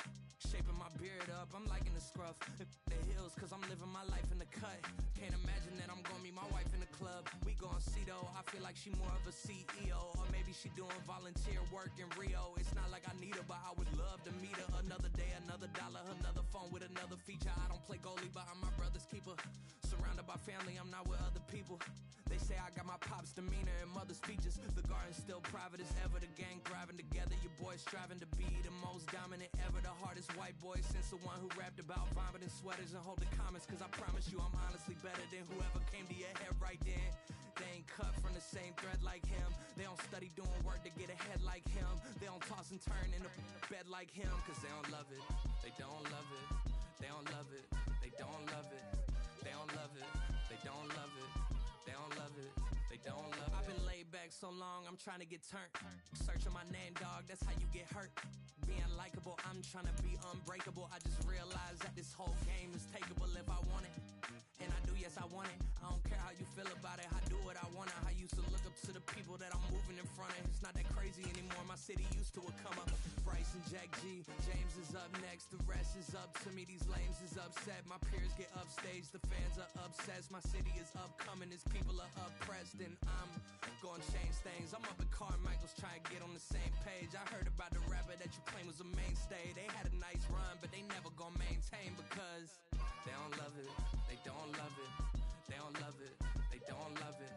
S6: Shaping my beard up, I'm liking the scruff. The hills, cause I'm living my life in the cut. Can't imagine that I'm gonna meet my wife in the club. We gon' see though, I feel like she more of a CEO. Or maybe she doing volunteer work in Rio. It's not like I need her, but I would love to meet her. Another day, another dollar, another phone with another feature. I don't play goalie, but I'm my brother's keeper. Surrounded by family, I'm not with other people. They say I got my pop's demeanor and mother's features. The garden's still private as ever. The gang thriving together. Your boy striving to be the most dominant ever. The hardest white boy since the one who rapped about vomiting sweaters and holding comments. Cause I promise you I'm honestly better than whoever came to your head right then. They ain't cut from the same thread like him. They don't study doing work to get ahead like him. They don't toss and turn in the bed like him. Cause they don't love it. They don't love it. They don't love it. They don't love it. They don't love it. They don't love it. They don't love it. They don't love it. I've been laid back so long, I'm trying to get turned. Searching my name, dog, that's how you get hurt. Being likable, I'm trying to be unbreakable. I just realized that this whole game is takeable if I want it. And I do, yes, I want it. I don't care how you feel about it. I do what I want. I used to look up to the people that I'm moving in front of. It's not that crazy anymore. My city used to come up. Bryce and Jack G. James is up next. The rest is up to me. These lames is upset. My peers get upstaged. The fans are obsessed. My city is upcoming. His people are oppressed. And I'm gonna change things. I'm up at Carmichael's trying to get on the same page. I heard about the rapper that you claim was a mainstay. They had a nice run, but they never gonna maintain because they don't love it. They don't love it. They don't love it. They don't love it.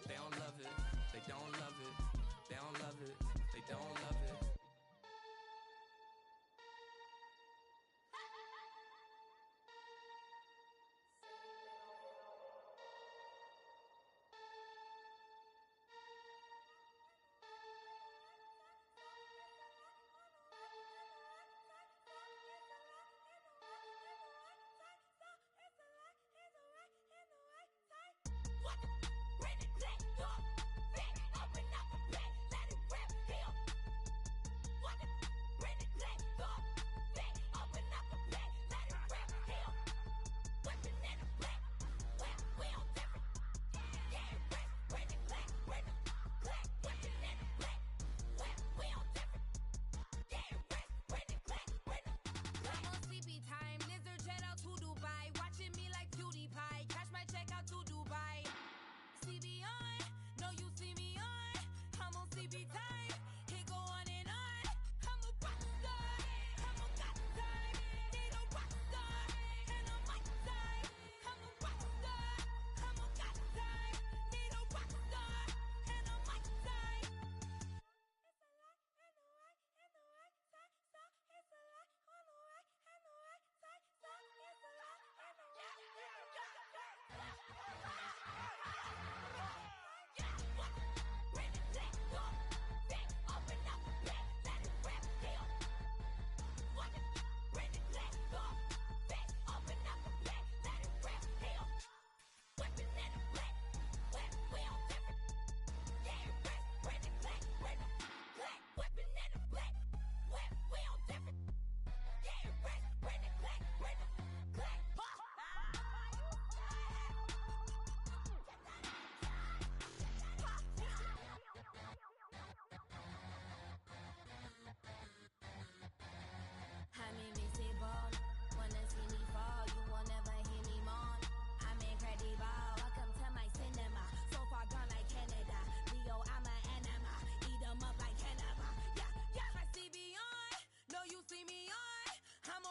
S6: They don't love it. They don't love it. They don't love it. They don't love it.
S7: What? Bring the click up. Bring up and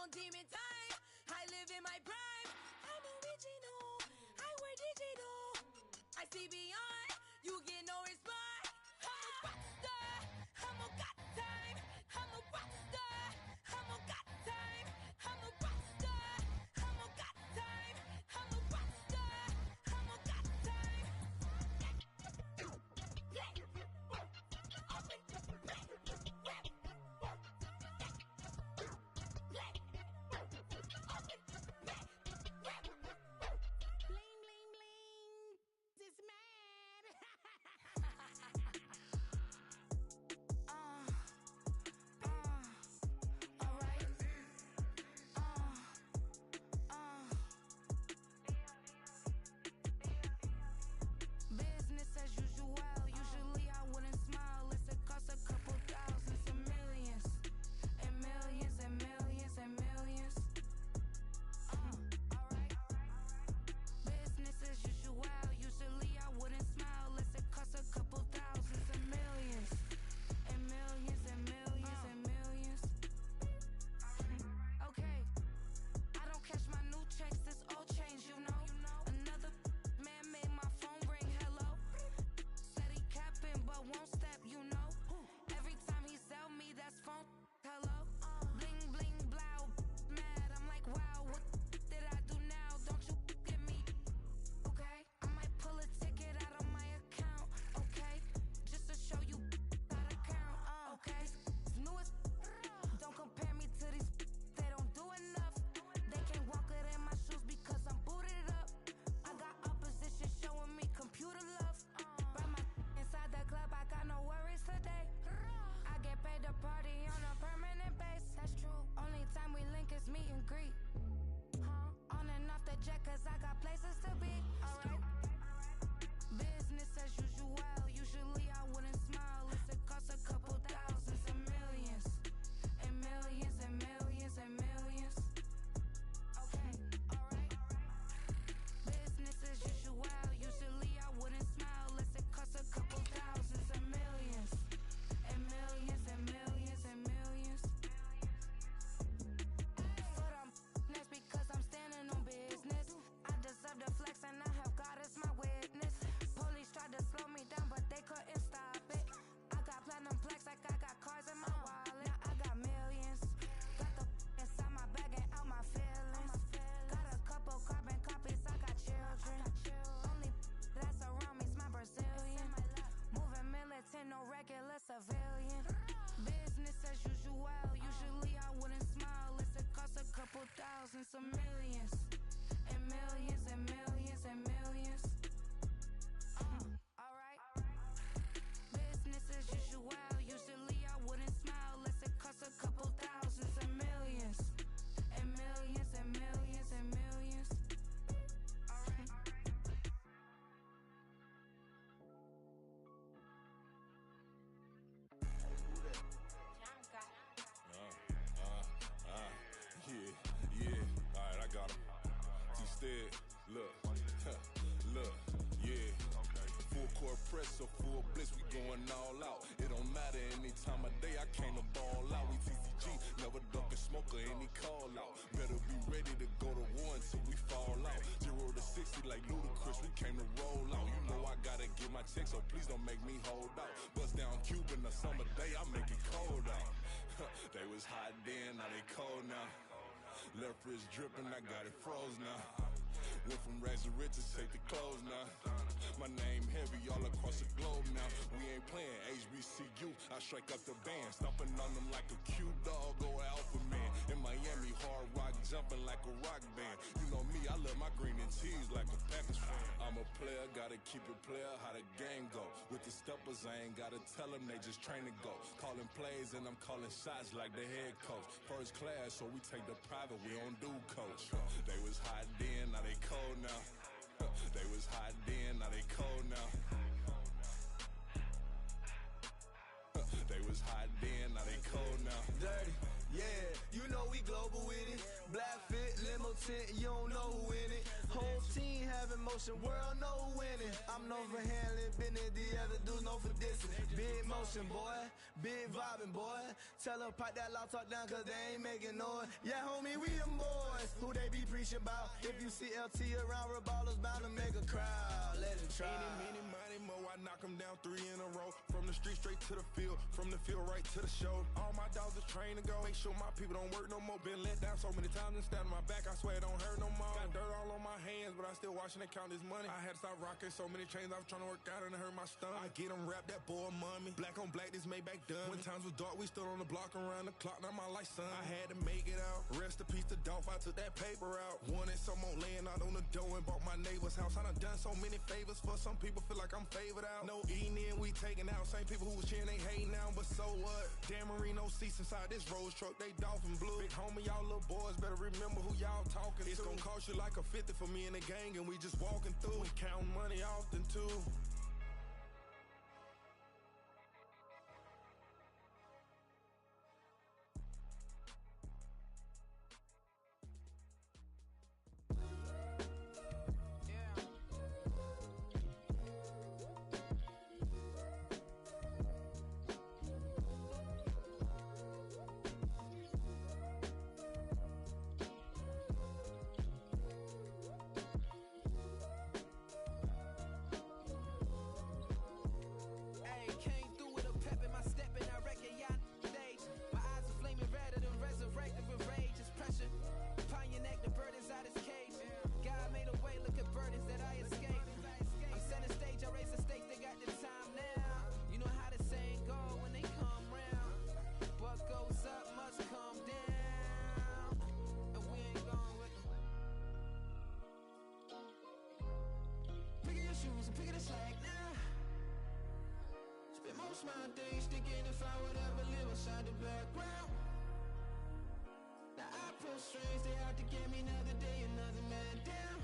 S7: on demon time. I live in my prime. I'm original. I wear digital. I see beyond. You get no response. I'm a rock star. I'm a got time. I'm a rock star. I'm a got time. I'm a rock star. I'm a got time. I'm a rock star. I'm a got time. Bling, bling, bling. This man. Alright. Business as usual. Usually I wouldn't smile unless it costs a couple thousands and millions. And millions and millions and millions. Alright. Business as usual. Usually I wouldn't smile unless it costs a couple thousands and millions. And millions and millions and millions. Okay. I don't cash my new checks, this old change, you know. Another man made my phone ring, hello. Said he capping but won't step, you know. Every time he sell me, that's phone, hello. Bling, bling, blow, mad. I'm like, wow, what did I do now? Don't you get me, okay? I might pull a ticket out of my account, okay? Just to show you how to count, okay? New as don't compare me to these they don't do enough. They can't walk it in my shoes because I'm booted up. I got opposition showing me computer love. Brought my inside the club, I got no worries today. I get paid to party on a permanent base. That's true. Only time we link is meet and greet. On and off the jet cause I got places to be. Alright. Business as usual. Usually I wouldn't smile unless it costs a couple thousands and millions. And millions and millions and millions. Okay, alright. Business as usual. Usually I wouldn't smile unless it costs a couple thousands and millions. And millions and millions and millions. But I'm next because I'm standing on business. I deserve the flex and I have God as my witness. Police tried to slow me down but they couldn't stop it. I got platinum plaques like I got cars in my wallet. Now I got millions. Got the inside my bag and out my feelings. Got a couple carbon copies, I got children. Only that's around me's my Brazilian. Moving militant, no regular civilian. Business as usual. Usually I wouldn't smile unless it costs a couple thousands of millions. And millions and millions and millions. Alright. Business as usual. Usually I wouldn't smile unless it costs a couple thousands and millions. And millions and millions and millions. Alright.
S8: Yeah. Alright, I got him. T-Stead, look, look, yeah. Full court press or full blitz, we going all out. It don't matter any time of day, I came to ball out. We TCG, never duck a smoker, any call out. Better be ready to go to war until we fall out. 0 to 60 like Ludacris, we came to roll out. You know I gotta get my check, so please don't make me hold out. Bust down Cuban a summer day, I make it cold out. They was hot then, now they cold now. Left wrist dripping, I got it froze now. Went from rags to riches, take the clothes now. My name heavy all across the globe now. We ain't playing HBCU, I strike up the band. Stomping on them like a cute dog or alpha man. In Miami, hard rock jumping like a rock band. You know me, I love my green and cheese like a Packers fan. I'm a player, gotta keep it player, how the game go. With the steppers, I ain't gotta tell them, they just train to go. Calling plays and I'm calling shots like the head coach. First class, so we take the private, we don't do coach. They was hot then, now they cold now. They was hot then, now they cold now. They was hot then, now they cold now.
S9: Dirty, yeah, you know we global with it. Black fit, limo tint, you don't know who in it. Whole team having motion, world know who winning. I'm known for handling business, the other dudes known for dissing. Big motion, boy, big vibing, boy. Tell her pipe that loud talk down, cause they ain't making noise. Yeah, homie, we them boys. Who they be preaching about? If you see LT around, Reballo's bound to make a crowd. Let it try.
S8: Any, money, mo, I knock them down 3 in a row. From the street straight to the field, from the field right to the show. All my dogs are trained to go. Make sure my people don't work no more. Been let down so many times and stabbed my back. I swear it don't hurt no more. Got dirt all on my hands, but I still watching it count this money. I had to stop rocking so many chains. I was trying to work out and it hurt my stomach. I get them wrapped, that boy mommy. Black on black, this Maybach done. When times was dark, we stood on the block around the clock. Now my life, son. I had to make it out. Rest in peace to Dolph. I took that paper out. Wanted some more laying out on the dough and bought my neighbor's house. I done so many favors for some people. Feel like I'm favored out. No eating in, we taking out. Same people who was cheering, they hating now, but so what? Dan Marino seats inside this Rolls truck, they dolphin blue. Big homie, y'all little boys better remember who y'all talking to. It's gonna cost you like a 50 for me and the gang, and we just walking through. We counting money often too.
S10: My days thinking if I would ever live inside the background. Now I pull strings, they out to get me another day, another man down.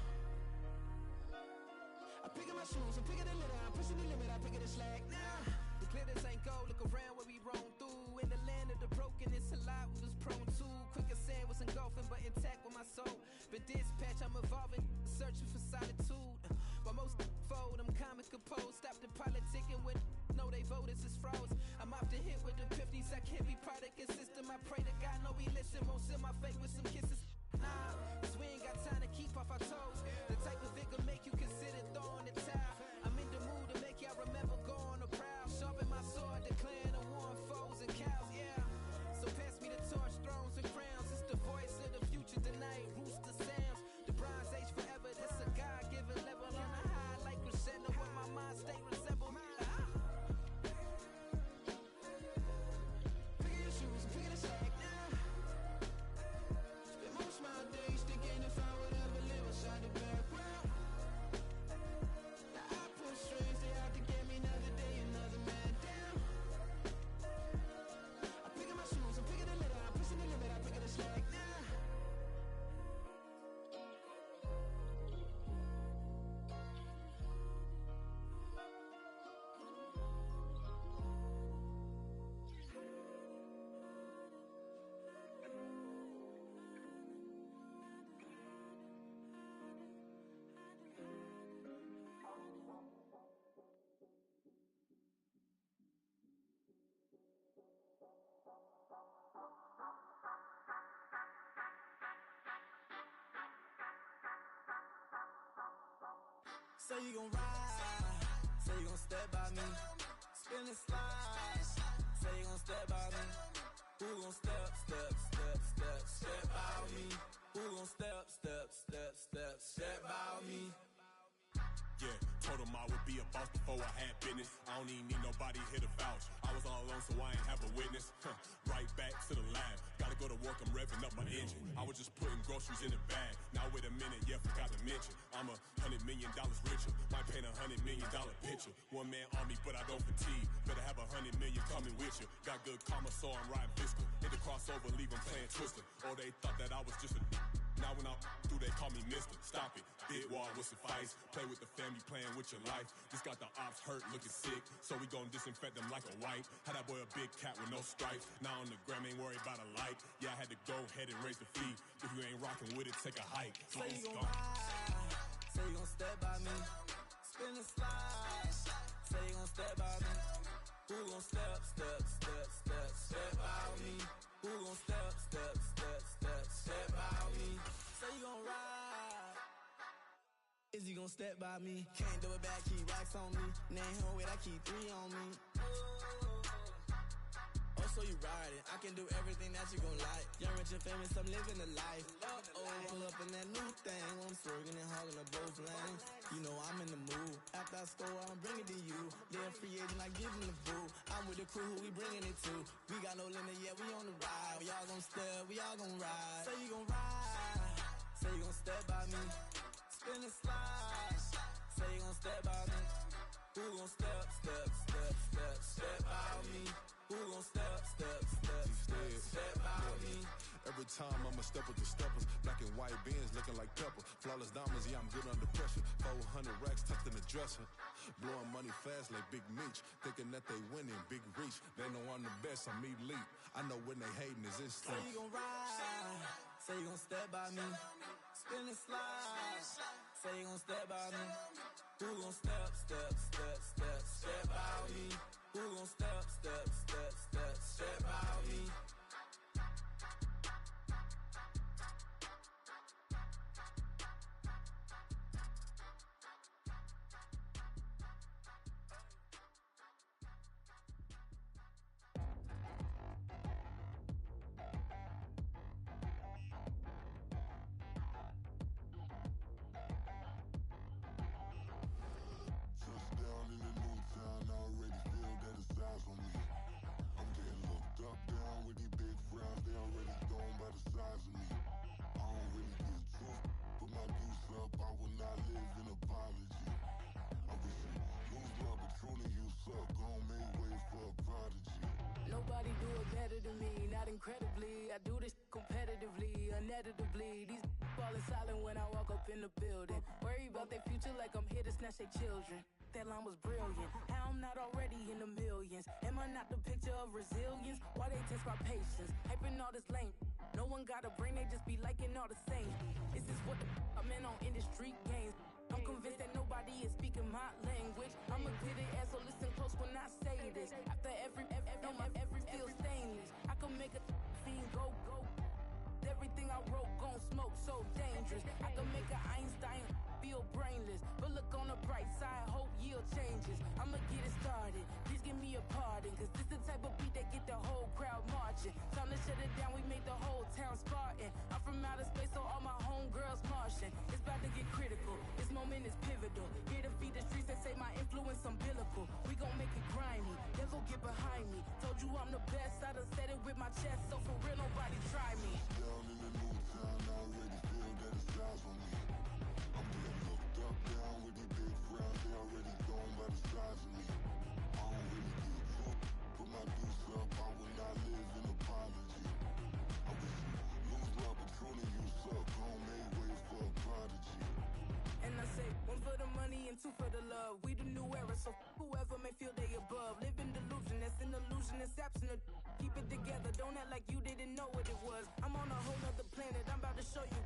S10: I pick up my shoes, I'm picking the litter, I'm pushing the limit, I pick up the slack now.
S6: The glitters ain't gold, look around where we roam through. In the land of the broken, it's a lot we was prone to. Quicker sand was engulfing, but intact with my soul. Been dispatched, I'm evolving, searching for solitude. While most fold, I'm comic composed. Stop the politicking when know they voters is froze. I'm often hit with the 50s, I can't be product and system. I pray to God, no we listen. Won't send my fate with some kisses. Nah, cause we ain't got time to keep off our toes. The type of vigor make you consider throwing the towel. I'm in the mood to make y'all remember going to proud. Sharpen my sword, declaring the war on foes and cows, yeah. So pass me the torch, thrones and crowns. It's the voice of the future tonight, rooster sounds. The Bronze Age forever, this a God-given level on a high like crescendo when my mind state resemble.
S10: Pick your shoes and pick the slack now. Spend most of my days thinking if I would ever live inside the background. Now I pull strings, they out to get me another day, another man down. I pick up my shoes, I'm picking the litter, I'm pushing the limit, I pick up the slack now.
S9: Say you gon' ride, say you gon' step by me, spin and slide, say you gon' step by me, who gon' step by me, who gon' step by me.
S8: Yeah, told him I would be a boss before I had business. I don't even need nobody here to vouch. I was all alone, so I ain't have a witness. Right back to the lab. Gotta go to work, I'm revving up my engine. I was just putting groceries in the bag. Now wait a minute, yeah, forgot to mention. I'm $100 million richer. Might paint $100 million picture. One man army, but I don't fatigue. Better have 100 million coming with you. Got good karma, so I'm riding fiscal. Hit the crossover, leave them playing Twister. Or they thought that I was just a now when I'm through, they call me Mister. Stop it, big wall would suffice. Play with the family, playing with your life. Just got the ops hurt, looking sick. So we gon' disinfect them like a wipe. Had that boy a big cat with no stripes. Now on the gram, ain't worried about a light. Yeah, I had to go ahead and raise the fee. If you ain't rocking with it, take a hike.
S9: Say you gon' ride, say you gon' step by me, spin and slide. Say you gon' step by me, Who gon' step out me? Who gon' step out me? Say you gon' ride. Is he gon' step by me? Can't do it back, keep racks on me. Name home with I keep 3 on me. Oh, so you riding? I can do everything that you gon' like. Young, rich, and famous, I'm living the life. Pull up in that new thing. I'm swerving and hogging up both lanes. You know I'm in the mood. After I score, I'ma bring it to you. They're free agent, I give them the boo. I'm with the crew, who we bringing it to. We got no limit, yeah, we on the ride. We all gon' step, we all gon' ride. Say you gon' ride. Say you gon' step by me. Spin and slide. Say you gon' step by me. Who gon' step by me? Who gon' step by me?
S8: Every time I'ma step with the steppers. Black and white beans looking like pepper. Flawless diamonds, yeah, I'm good under pressure. 400 racks tucked in the dresser. Blowing money fast like Big Meech. Thinking that they winning, big reach. They know I'm the best, I'm elite. I know when they hating is instant.
S9: Say you gon' ride. Say you gon' step by me. Spin and slide. Say you gon' step by me. Who gon' step by me? Who gon' step by me?
S11: Touchdown in the new town, I already feel that it's eyes on me. I'm getting looked up, down with these big frowns, they already thrown by the size of me. I don't really get too, put my deuce up, I will not live in apology. I wish you lose love, but truly you suck, gon' make way for a prodigy.
S12: Nobody do it better than me, not incredibly. I do this competitively, uneditably. These falling silent when I walk up in the building. Worry about their future like I'm here to snatch their children. That line was brilliant. How I'm not already in the millions? Am I not the picture of resilience? Why they test my patience? Hyping all this lame. No one got a brain, they just be liking all the same. Is this what the I'm in on industry games? I'm convinced that nobody is speaking my language. I'm a good ass, so listen close when I say this. After every feel stainless. I can make a fiend go. Everything I wrote gon' smoke, so dangerous. I can make an Einstein feel brainless. But look on the bright side, hope yield changes. I'ma get it started, please give me a pardon. Cause this the type of beat that get the whole crowd marching. Time to shut it down, we made the whole town Spartan. I'm from outer space, so all my homegirls Martian. It's about to get critical, this moment is pivotal. Here to feed the streets that say my influence umbilical. We gon' make it grimy, never get behind me. Told you I'm the best, I done said it with my chest. So for real, nobody try me.
S11: Down in the new town, I already feel that it's eyes on me. I'm getting looked up, down with these big frowns, they already thrown by the size of me. I don't really get too, put my deuce up, I will not live in apology. I wish you lose love, but truly you suck, gon' make way for a prodigy.
S12: And I say, one for the money and two for the love. We the new era, so whoever may feel they above. Live in delusion, that's an illusion, it's absent. Keep it together, don't act like you didn't know what it was. I'm on a whole nother planet, I'm about to show you.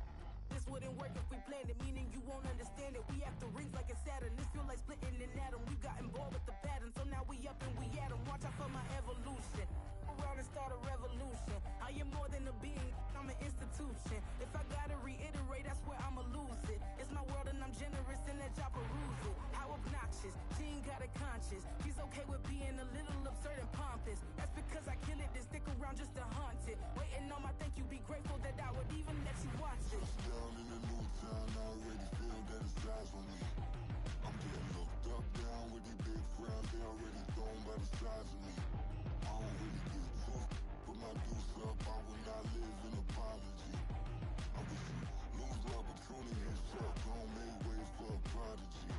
S12: This wouldn't work if we planned it, meaning you won't understand it. We have to rings like a Saturn, this feel like splitting an atom. We got involved with the pattern, so now we up and we at 'em. Watch out for my evolution. Around and start a revolution. I am more than a being, I'm an institution. If I gotta reiterate, that's where I'ma lose it. It's my world and I'm generous and that y'all peruse it. How obnoxious, she ain't got a conscience. She's okay with being a little absurd and pompous. That's because I kill it, then stick around just to haunt it. Waiting on my thank you, be grateful that I would even let you watch it.
S11: Down in the new town, I already feel that it's eyes on me. I'm getting looked up, down with these big frowns, they already thrown by the size of me. I don't really get too, put my deuce up, I will not live in apology. I wish you lose love, but truly you suck, gon' make way for a prodigy.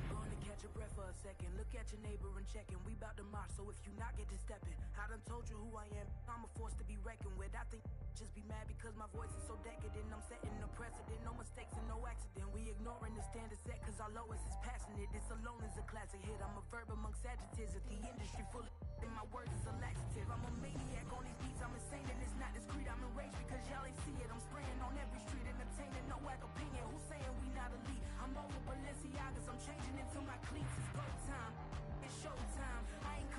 S12: Gonna catch your breath for a second. Look at your neighbor and checking. We bout to march, so if you not get to stepping. I done told you who I am. I'm a force to be reckoned with. I think just be mad because my voice is so decadent. I'm setting a precedent, no mistakes and no accident. We ignoring the standard set cause our lowest is passionate. This alone is a classic hit. I'm a verb amongst adjectives. If the industry full of and my words is a laxative. I'm a maniac on these beats. I'm insane and it's not discreet. I'm enraged because y'all ain't see it. I'm spraying on every street, entertaining no whack opinion. Who's saying we not elite? I'm over Balenciagas. I'm changing into my cleats. It's go time. It's showtime. I ain't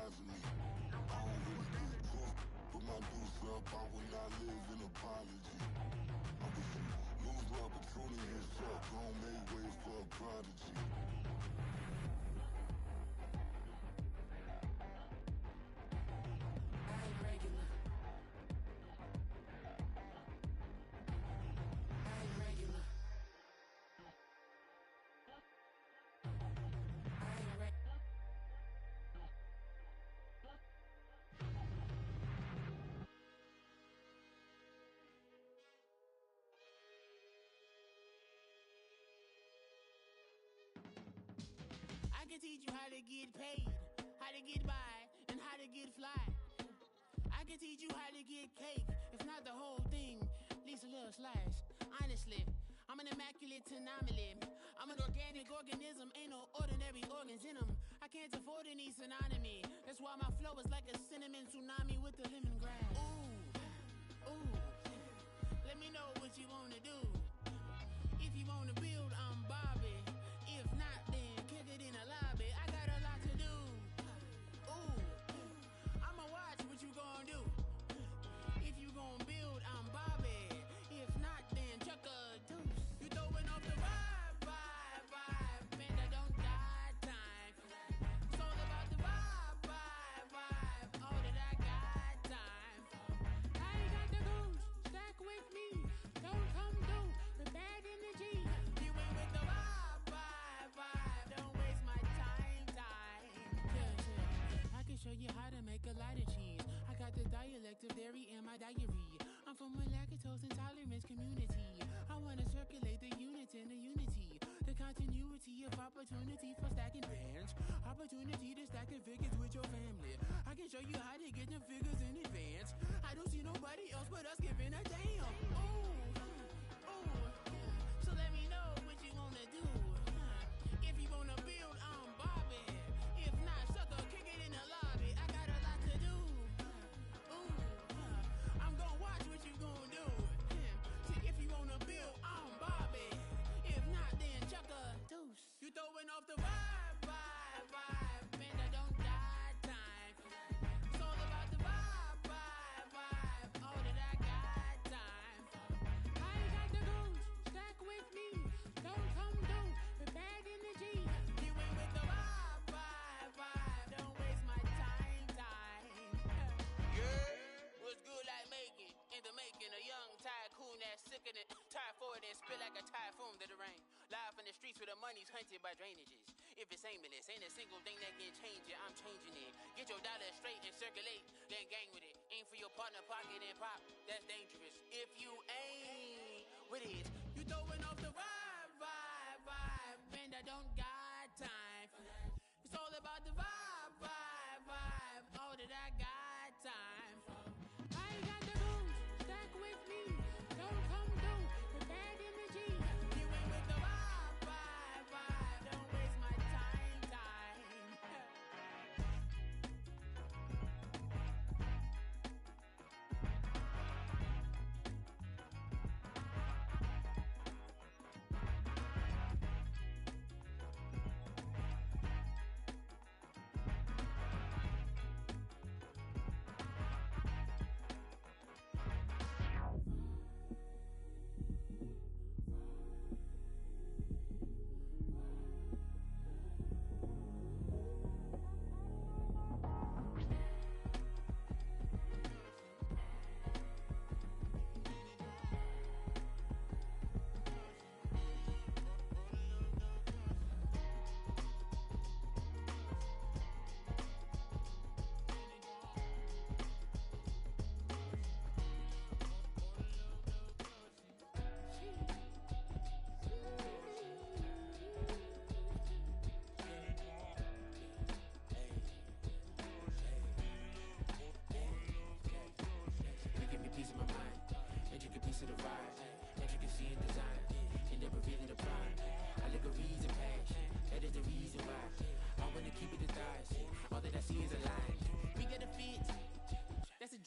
S11: size of me. I don't really get drunk, put my deuce up, I will not live in apology. I wish you lose the opportunity and suck, don't make way for a prodigy.
S13: I can teach you how to get paid, how to get by, and how to get fly. I can teach you how to get cake, if not the whole thing, at least a little slice. Honestly, I'm an immaculate anomaly. I'm an organic organism, ain't no ordinary organs in them. I can't afford any synonymy. That's why my flow is like a cinnamon tsunami with the lemongrass. Ooh, ooh, let me know what you wanna do. If you wanna build, I'm Bobby. If not, then kick it in the lobby. I got a lot to do. Ooh, I'ma watch what you gon' do. If you gon' build, I'm Bobby. If not, then chuck a deuce. You throwing off the vibe, man, I don't got time. It's all about the vibe, all that I got time. I ain't got the goose, stack with me. Don't come through the bad energy. You ain't with the vibe, don't waste my time. Yeah. I can show you how to make a lot of cheese. I got the dialect of dairy in my diary. I'm from a lactose intolerance community. I wanna circulate the units in the unity, the continuity of opportunity for stacking bands, opportunity to stack the figures with your family. I can show you how to get the figures in advance. I don't see nobody else but us giving a damn. Ooh, so let me know what you wanna do. If you wanna build, I'm Bobby. If not, sucker, kick it in the lobby. I got a lot to do. Ooh, I'm gonna watch what you gonna do. See, if you wanna build, I'm Bobby. If not, then chuck a deuce. You throwing off the vibe, man, I don't got time. It's all about the vibe, all that I got time. I ain't got the goose, stack with me. Don't come through with bad energy. You ain't with the vibe, don't waste my time. Yeah, what's good like making, in the making, a young tycoon that's sick of it. Tie forward and spit like a typhoon to the rain. Live in the streets where the money's hunted by drainages. If it's aimless, ain't a single thing that can change it, I'm changing it. Get your dollar straight and circulate, then gang with it. Aim for your partner, pocket and pop, that's dangerous. If you ain't with it, you throwing off the vibe, man, I don't got time. It's all about the vibe, all that I got time. I ain't got the goose, stack with me. Don't come through with bad energy. You ain't with the vibe, don't waste my time.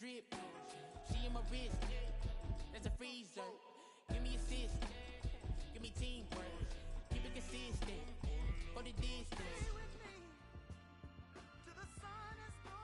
S13: Drip, she in my wrist, that's a freezer. Give me assist, give me teamwork, keep it consistent, for the distance.
S10: To the sun is going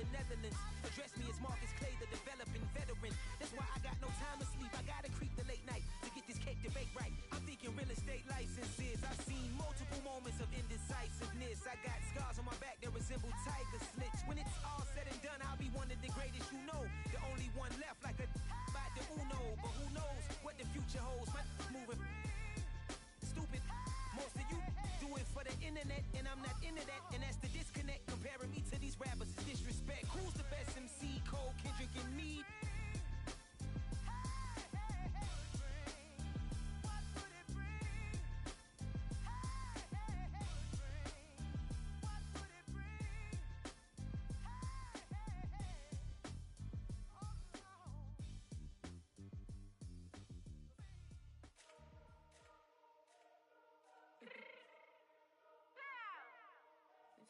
S14: the Netherlands. Address me as Marcus Clay, the developing veteran. That's why I got no time to sleep. I gotta creep the late night to get this cake debate right. I'm thinking real estate licenses. I've seen multiple moments of indecisiveness. I got scars on my back that resemble tiger slits. When it's all said and done, I'll be one of the greatest you know. The only one left like a by the Uno. But who knows what the future holds? My moving stupid. Most of you do it for the internet, and I'm not into that. And that's the disconnect. Comparing me to these rappers is disrespect. Who's the best MC? Cole, Kendrick, and Meade?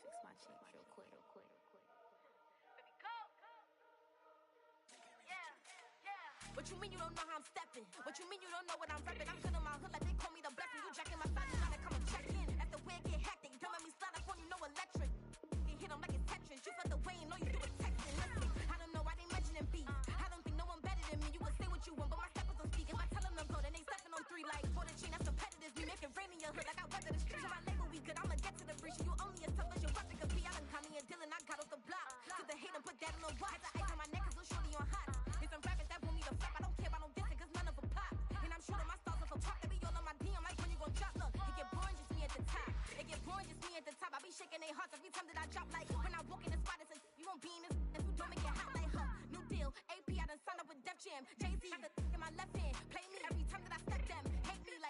S15: Fix my cheeks real quick. What you mean you don't know how I'm stepping? What you mean you don't know what I'm repping? I'm good in my hood like they call me the blessing. You jacking my side, you gotta come and check in. That's the way it get hectic. Don't let me slide up on you, know electric. Get hit them like it's Tetris. You felt the way and know you do it texting. Listen, I don't know why they mentioning beef. I don't think no one better than me. You can say what you want, but my steppers don't speak. If I tell them to go, then they stepping on 3 like for the chain. That's competitive. We make it rain in your hood like I weather the streets. My label we good. I'ma get to the breach. You only as tough as your weapon could be. I done caught me a Dylan. I got off the block. To the hate and put that on the watch. The ice on my neck is so shorty on hot. It's some rappers that want me to flap. I don't care about no dissing, cause none of them pop. And I'm shooting my stars off a pop. They be all on my DM like when you gon' drop. Look, it get boring just me at the top. It get boring just me at the top. I be shaking their hearts every time that I drop. Like when I walk in the spot, it says you won't be in this. If you don't make it hot like her. New deal. AP, I done signed up with Def Jam. Jay-Z got the in my left hand.